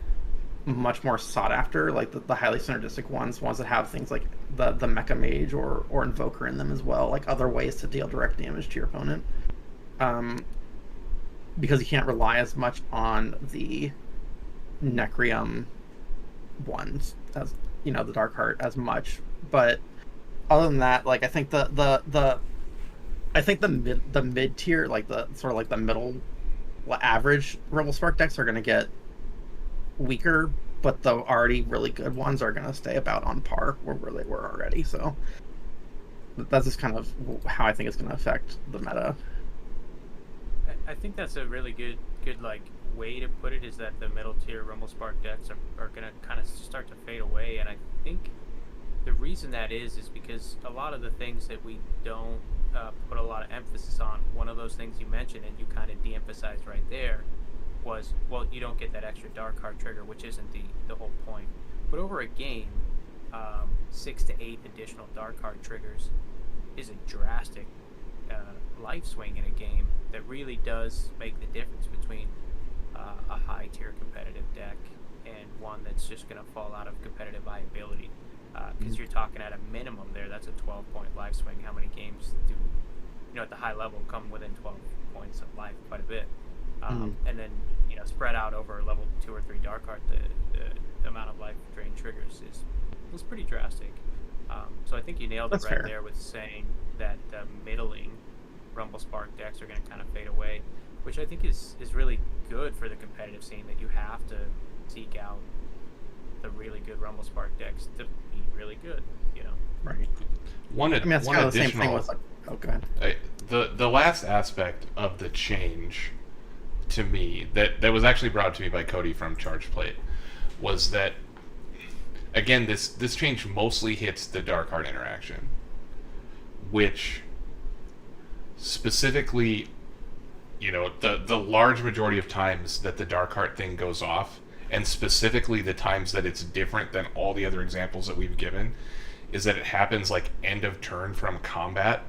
much more sought after, like the highly synergistic ones that have things like the Mecha Mage or Invoker in them as well, like other ways to deal direct damage to your opponent. Because you can't rely as much on the Necrium ones as the Dark Heart as much. But other than that, like I think the mid tier, like the sort of like the middle average Rumble Spark decks are going to get weaker, but the already really good ones are going to stay about on par where they were already. So that's just kind of how I think it's going to affect the meta. I think that's a really good like way to put it, is that the middle tier Rumble Spark decks are going to kind of start to fade away. And I think the reason that is because a lot of the things that we don't put a lot of emphasis on, one of those things you mentioned and you kind of de-emphasized right there was, well, you don't get that extra dark card trigger, which isn't the whole point. But over a game, 6 to 8 additional dark card triggers is a drastic life swing in a game that really does make the difference between a high tier competitive deck and one that's just going to fall out of competitive viability. Because you're talking at a minimum there, that's a 12-point life swing. How many games do, at the high level come within 12 points of life? Quite a bit. And then, spread out over level 2 or 3 Dark Heart, the amount of life drain triggers is pretty drastic. So I think you nailed That's it right fair. there with saying that middling Rumble Spark decks are going to kind of fade away, which I think is really good for the competitive scene, that you have to seek out the really good Rumble Spark decks to be really good, Right. One, I mean, that's one kind of the same additional, thing with like. Oh, go ahead. the last aspect of the change to me that was actually brought up to me by Cody from ChargePlate was that, again, this change mostly hits the Dark Heart interaction, which specifically, the large majority of times that the Dark Heart thing goes off, and specifically the times that it's different than all the other examples that we've given, is that it happens like end of turn from combat.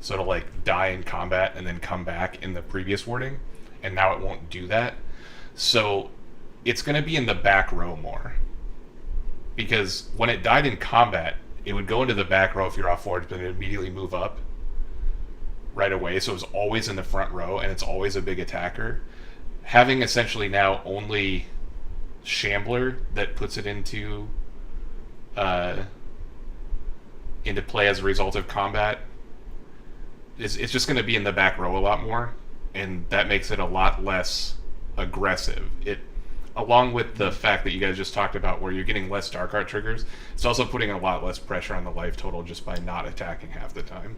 So it'll like die in combat and then come back in the previous wording, and now it won't do that. So it's going to be in the back row more. Because when it died in combat, it would go into the back row if you're off forge, but it would immediately move up right away. So it was always in the front row, and it's always a big attacker. Having essentially now only Shambler that puts it into play as a result of combat, it's just going to be in the back row a lot more, and that makes it a lot less aggressive. It, along with the fact that you guys just talked about where you're getting less Dark Heart triggers, it's also putting a lot less pressure on the life total just by not attacking half the time.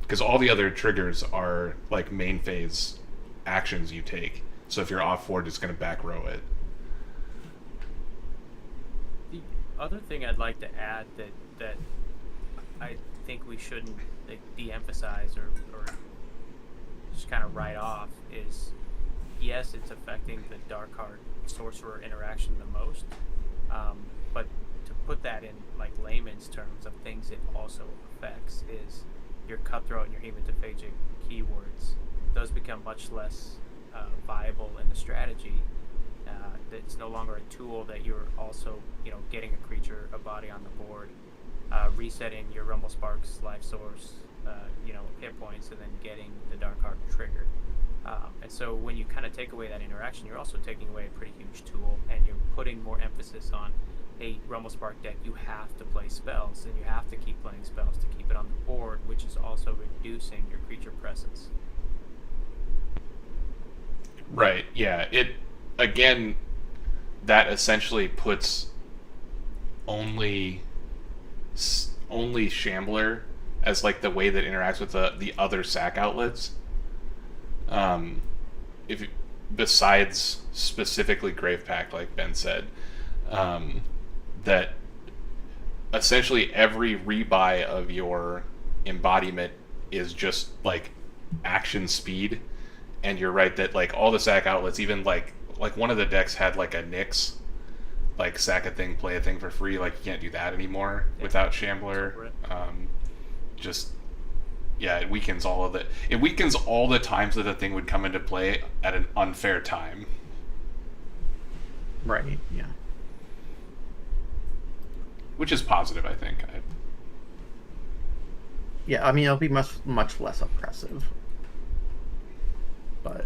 Because all the other triggers are like main phase actions you take. So if you're off forward, it's going to back row it. The other thing I'd like to add that I think we shouldn't de-emphasize or just kind of write off is, yes, it's affecting the Dark Heart Sorcerer interaction the most, but to put that in like layman's terms of things it also affects is your cutthroat and your hematophagic keywords, those become much less viable in the strategy. It's no longer a tool that you're also, getting a creature, a body on the board, resetting your Rumble Sparks life source, hit points, and then getting the Dark Heart trigger. And so when you kind of take away that interaction, you're also taking away a pretty huge tool, and you're putting more emphasis on a Rumble Spark deck. You have to play spells, and you have to keep playing spells to keep it on the board, which is also reducing your creature presence. Right, yeah. Again, that essentially puts only Shambler as like the way that interacts with the other sack outlets. If besides specifically Grave Pact, like Ben said, that essentially every rebuy of your embodiment is just like action speed. And you're right that like all the sack outlets, even like one of the decks had like a Nyx, like sack a thing, play a thing for free. Like you can't do that anymore without Shambler. It weakens all of it. It weakens all the times that the thing would come into play at an unfair time. Right. Yeah. Which is positive, I think. Yeah. I mean, it'll be much less oppressive. But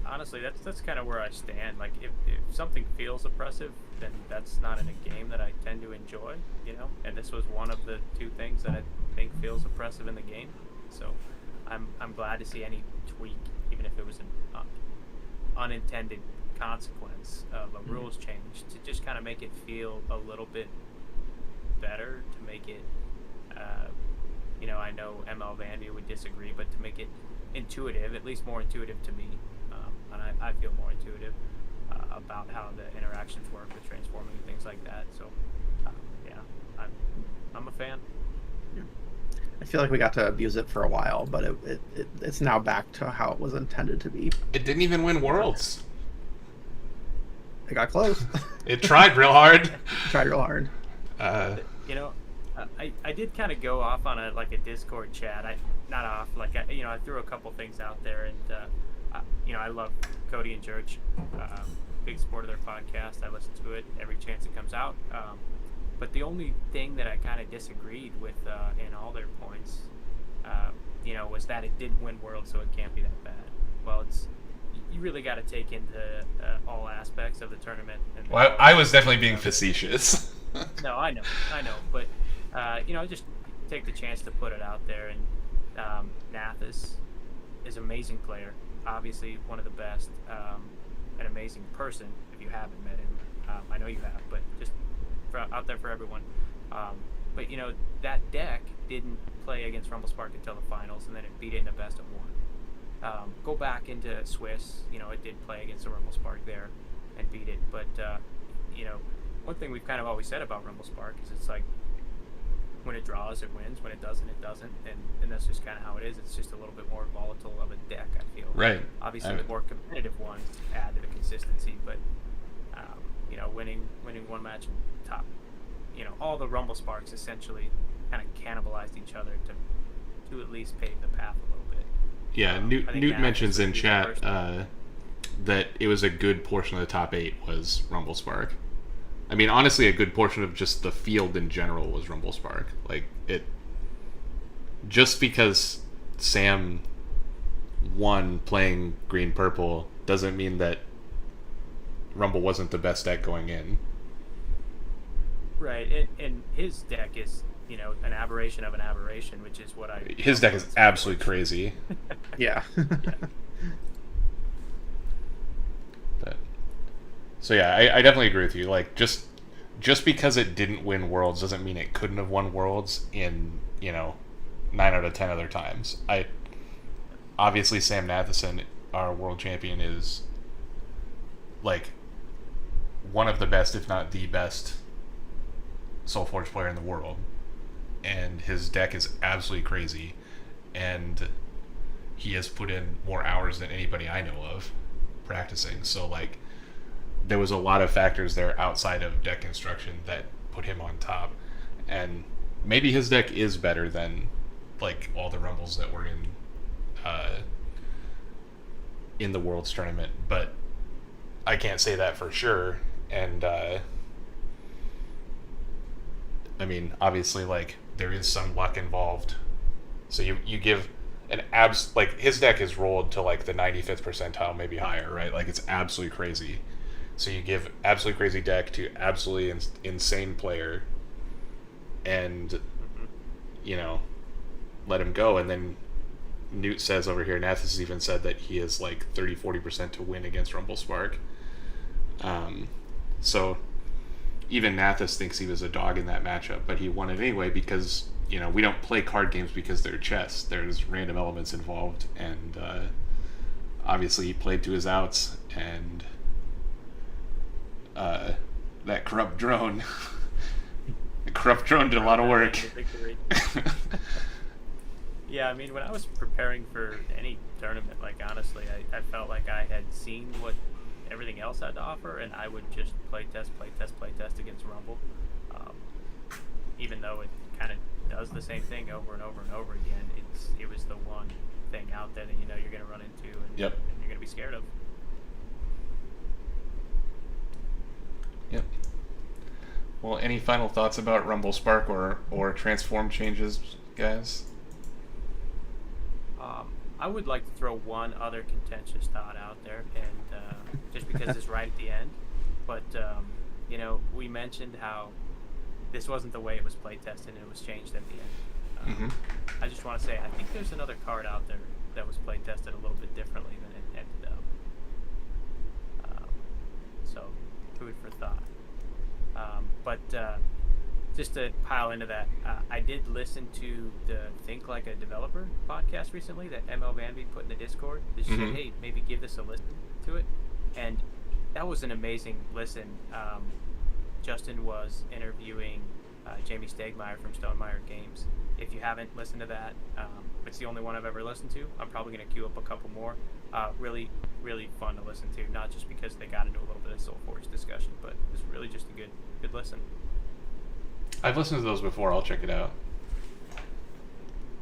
honestly, that's kind of where I stand. Like, if something feels oppressive, then that's not in a game that I tend to enjoy, And this was one of the two things that I think feels oppressive in the game. So, I'm glad to see any tweak, even if it was an unintended consequence of a rules change, to just kind of make it feel a little bit better, to make it, I know ML Vandy would disagree, but to make it intuitive, at least more intuitive to me, and I feel more intuitive about how the interactions work with transforming and things like that. So, I'm a fan. Yeah. I feel like we got to abuse it for a while, but it's now back to how it was intended to be. It didn't even win Worlds. It got close. It tried real hard. Tried real hard. I did kind of go off on a Discord chat. I threw a couple things out there, and I love Cody and Church. Big support of their podcast. I listen to it every chance it comes out. But the only thing that I kind of disagreed with in all their points, was that it didn't win Worlds, so it can't be that bad. Well, you really got to take into all aspects of the tournament. And I was definitely being facetious. No, I know, but just take the chance to put it out there. And Nath is an amazing player, obviously one of the best, an amazing person. If you haven't met him, I know you have, but just out there for everyone. But that deck didn't play against Rumble Spark until the finals, and then it beat it in a best of one. Go back into Swiss, it did play against the Rumble Spark there and beat it, but one thing we've kind of always said about Rumble Spark is it's like, when it draws, it wins. When it doesn't, it doesn't. And that's just kind of how it is. It's just a little bit more volatile of a deck, I feel. Right. Obviously, the more competitive ones add to the consistency, but, winning one match in top, all the Rumble Sparks essentially kind of cannibalized each other to at least pave the path a little bit. Yeah, Newt mentions in chat that it was a good portion of the top 8 was Rumble Spark. I mean, honestly, a good portion of just the field in general was Rumble Spark. Like, just because Sam won playing green-purple doesn't mean that Rumble wasn't the best deck going in. Right, and his deck is, an aberration of an aberration, which is what His deck is absolutely crazy. Yeah. So yeah, I definitely agree with you. Like, just because it didn't win Worlds doesn't mean it couldn't have won Worlds in 9 out of 10 other times. Obviously Sam Matheson, our world champion, is like one of the best, if not the best, Solforge player in the world, and his deck is absolutely crazy, and he has put in more hours than anybody I know of practicing. So like, there was a lot of factors there outside of deck construction that put him on top, and maybe his deck is better than like all the Rumbles that were in the Worlds tournament, but I can't say that for sure. And I mean, obviously, like there is some luck involved. So you give an like his deck is rolled to like the 95th percentile, maybe higher, right? Like it's absolutely crazy. So you give absolutely crazy deck to absolutely insane player, and you know, let him go. And then Newt says over here, Nathis has even said that he is like 30-40% to win against Rumble Spark. So even Nathis thinks he was a dog in that matchup, but he won it anyway because, you know, we don't play card games because they're chess. There's random elements involved, and obviously he played to his outs, and that corrupt drone the corrupt drone did a lot of work. Yeah, I mean, when I was preparing for any tournament, like, honestly, I felt like I had seen what everything else had to offer, and I would just play test against Rumble. Even though it kind of does the same thing over and over and over again, it was the one thing out there that you know you're going to run into and, Yep. and you're going to be scared of. Yep. Well, any final thoughts about Rumble Spark or transform changes, guys? I would like to throw one other contentious thought out there, and just because it's right at the end, but you know, we mentioned how this wasn't the way it was play tested and it was changed at the end. I just want to say I think there's another card out there that was play tested a little bit differently than it ended up. So food for thought. But just to pile into that, I did listen to the Think Like a Developer podcast recently that ML Vanby put in the Discord. They said, hey, maybe give this a listen to it. And that was an amazing listen. Justin was interviewing Jamie Stegmeyer from Stonemeyer Games. If you haven't listened to that, it's the only one I've ever listened to. I'm probably going to queue up a couple more. Really, really fun to listen to, not just because they got into a little bit of Solforge discussion, but it's really just a good listen. I've listened to those before. I'll check it out.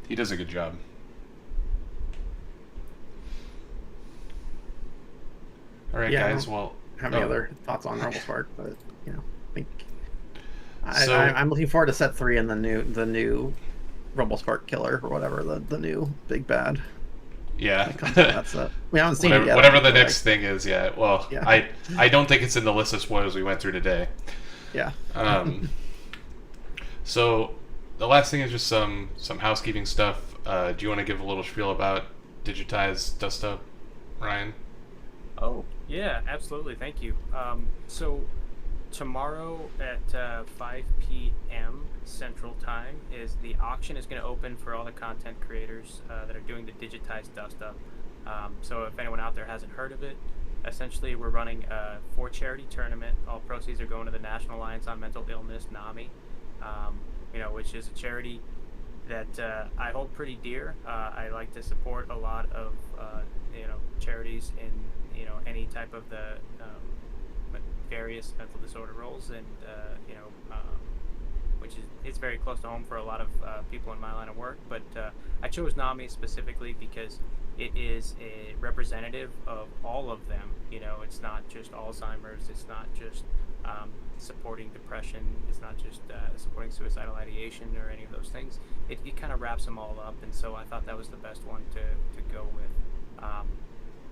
He does a good job. All right, Yeah, guys. Well, have any other thoughts on Rumble Spark, but you know, I think So- I'm looking forward to set 3 and the new Rumble Spark killer or whatever, the new big bad. yeah. That comes out. That's we haven't seen whatever, it yet. whatever the but, next thing is, yeah. Well, Yeah. I don't think it's in the list of spoilers we went through today. Yeah. So the last thing is just some housekeeping stuff. Do you want to give a little spiel about Digitize Dust Up, Ryan? Oh, yeah, absolutely. Thank you. So tomorrow at 5 p.m. Central Time the auction is going to open for all the content creators that are doing the Digitized Dust Up. So if anyone out there hasn't heard of it, essentially we're running a for charity tournament. All proceeds are going to the National Alliance on Mental Illness, NAMI, you know, which is a charity that I hold pretty dear. I like to support a lot of you know, charities in, you know, any type of the various mental disorder roles, and you know, which is very close to home for a lot of people in my line of work. But I chose NAMI specifically because it is a representative of all of them. You know, it's not just Alzheimer's, it's not just supporting depression, it's not just supporting suicidal ideation or any of those things. It kind of wraps them all up, and so I thought that was the best one to go with.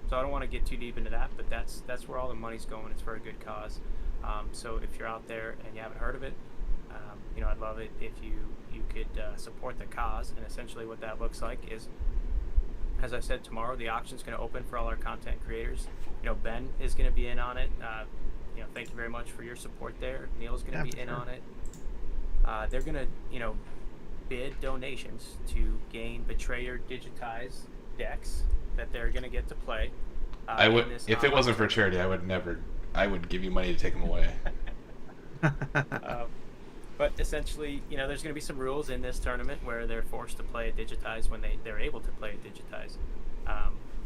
So I don't want to get too deep into that, but that's where all the money's going. It's for a good cause. So if you're out there and you haven't heard of it, you know, I'd love it if you could support the cause. And essentially what that looks like is, as I said, tomorrow the auction's going to open for all our content creators. You know, Ben is going to be in on it. You know, thank you very much for your support there. Neil's going to be in on it. They're going to, you know, bid donations to gain Betrayer Digitized decks that they're going to get to play. I would, if it wasn't for charity, I would give you money to take them away. But essentially, you know, there's going to be some rules in this tournament where they're forced to play a Digitize when they're able to play a Digitize.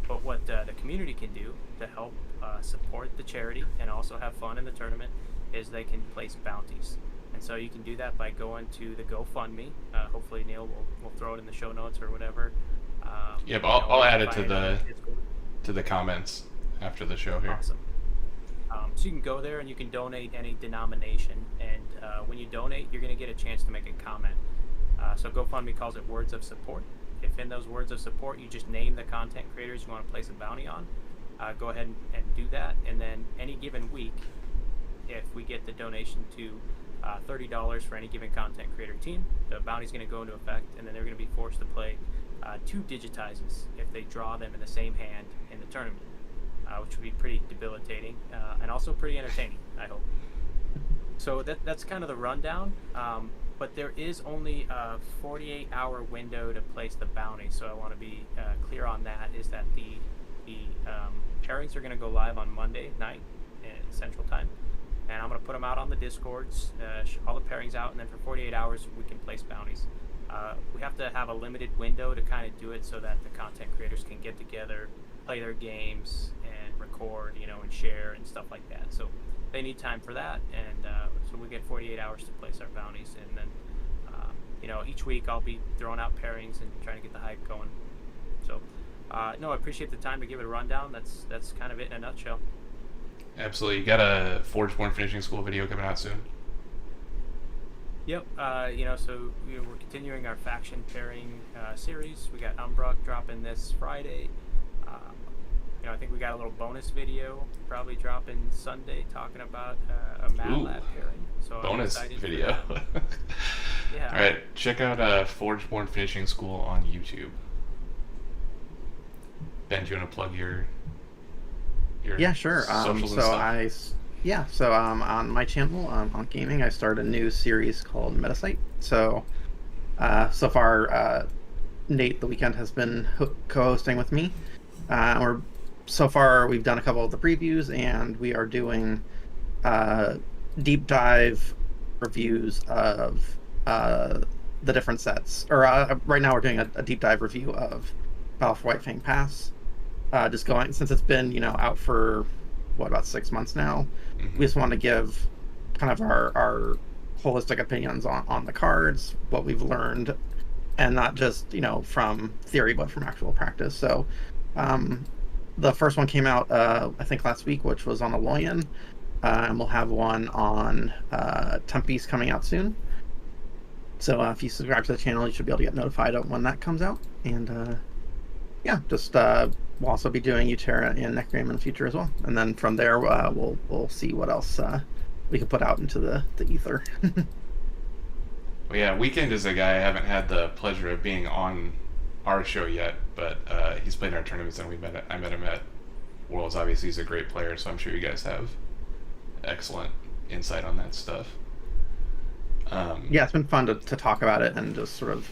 But what the community can do to help support the charity and also have fun in the tournament is they can place bounties. And so you can do that by going to the GoFundMe. Hopefully Neil will throw it in the show notes or whatever. Yeah, but I'll add it to find on the comments after the show here. Awesome. So you can go there and you can donate any denomination, and when you donate, you're going to get a chance to make a comment. So GoFundMe calls it words of support. If in those words of support you just name the content creators you want to place a bounty on, go ahead and do that. And then any given week, if we get the donation to $30 for any given content creator team, the bounty's going to go into effect, and then they're going to be forced to play 2 digitizes if they draw them in the same hand in the tournament, which would be pretty debilitating and also pretty entertaining, I hope. So that's kind of the rundown. But there is only a 48-hour window to place the bounty, so I want to be clear on that, is that the pairings are going to go live on Monday night in Central Time, and I'm going to put them out on the Discords, all the pairings out, and then for 48 hours we can place bounties. We have to have a limited window to kind of do it so that the content creators can get together, play their games, and record, and share and stuff like that. So they need time for that, and so we get 48 hours to place our bounties, and then each week I'll be throwing out pairings and trying to get the hype going. So no, I appreciate the time to give it a rundown. That's kind of it in a nutshell. Absolutely. You got a Forgeborn Finishing School video coming out soon? Yep. So we're continuing our faction pairing series. We got Umbrock dropping this Friday. I think we got a little bonus video probably dropping Sunday talking about a Mad Lab pairing. So bonus video. Yeah. All right, check out Forgeborn Finishing School on YouTube. Ben, do you want to plug your Yeah, sure. socials and stuff? So on my channel, Anque Gaming, I started a new series called Metasite. So so far, Nate the Weekend has been co-hosting with me. So far we've done a couple of the previews, and we are doing deep dive reviews of the different sets. Right now we're doing a deep dive review of Battle for White Fang Pass. Just going, since it's been out for about 6 months now. Mm-hmm. We just want to give kind of our holistic opinions on the cards, what we've learned, and not just from theory but from actual practice. So the first one came out I think last week, which was on Aloyan, and we'll have one on Tempe's coming out soon. So if you subscribe to the channel, you should be able to get notified of when that comes out. And we'll also be doing Utera and Necrogame in the future as well. And then from there, we'll see what else we can put out into the ether. Well, yeah, Weekend is a guy I haven't had the pleasure of being on our show yet, but he's played in our tournaments, and I met him at Worlds. Obviously, he's a great player, so I'm sure you guys have excellent insight on that stuff. Yeah, it's been fun to talk about it, and just sort of,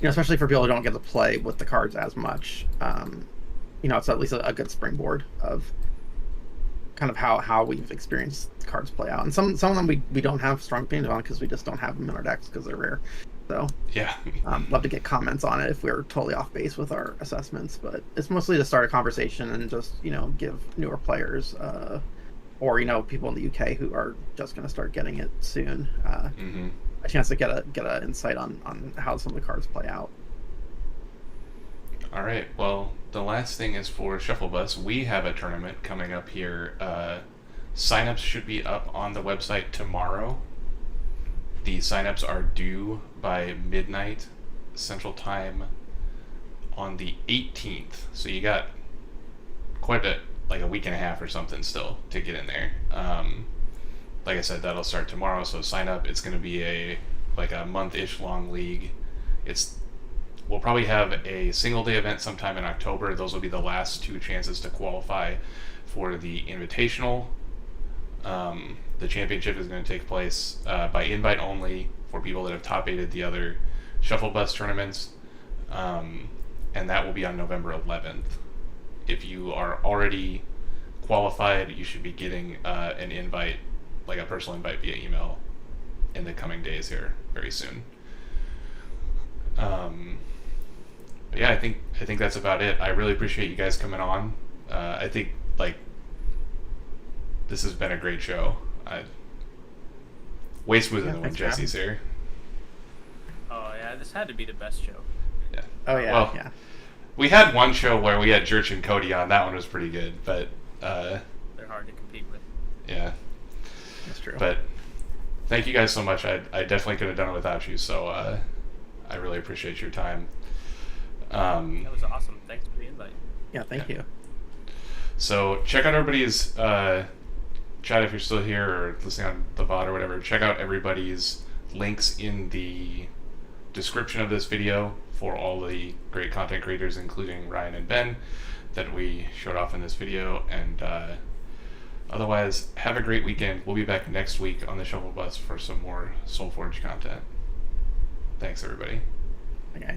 especially for people who don't get to play with the cards as much. It's at least a good springboard of kind of how we've experienced cards play out. And some of them we don't have strong opinions on because we just don't have them in our decks because they're rare. So yeah, love to get comments on it if we're totally off base with our assessments. But it's mostly to start a conversation and just give newer players or people in the UK who are just going to start getting it soon a chance to get a insight on how some of the cards play out. All right. Well, the last thing is for Shuffle Bus. We have a tournament coming up here. Signups should be up on the website tomorrow. The signups are due by midnight Central Time on the 18th. So you got quite a like a week and a half or something still to get in there. Like I said, that'll start tomorrow. So sign up. It's going to be a month-ish long league. We'll probably have a single day event sometime in October. Those will be the last 2 chances to qualify for the Invitational. The championship is going to take place by invite only for people that have top 8'd the other Shuffle Bus tournaments. And that will be on November 11th. If you are already qualified, you should be getting an invite, like a personal invite via email in the coming days here very soon. But yeah, I think that's about it. I really appreciate you guys coming on. I think this has been a great show. way smoother Yeah, than when thanks for having Jesse's here. Oh yeah, this had to be the best show. Yeah. Oh yeah, Well, yeah. we had one show where we had Church and Cody on. That one was pretty good, but They're hard to compete with. yeah. That's true. But thank you guys so much. I definitely could have done it without you. So I really appreciate your time. That was awesome. Thanks for the invite. Yeah, thank you. So check out everybody's chat if you're still here or listening on the VOD or whatever. Check out everybody's links in the description of this video for all the great content creators, including Ryan and Ben, that we showed off in this video. And otherwise, have a great weekend. We'll be back next week on the Shovel Bus for some more Solforge content. Thanks, everybody.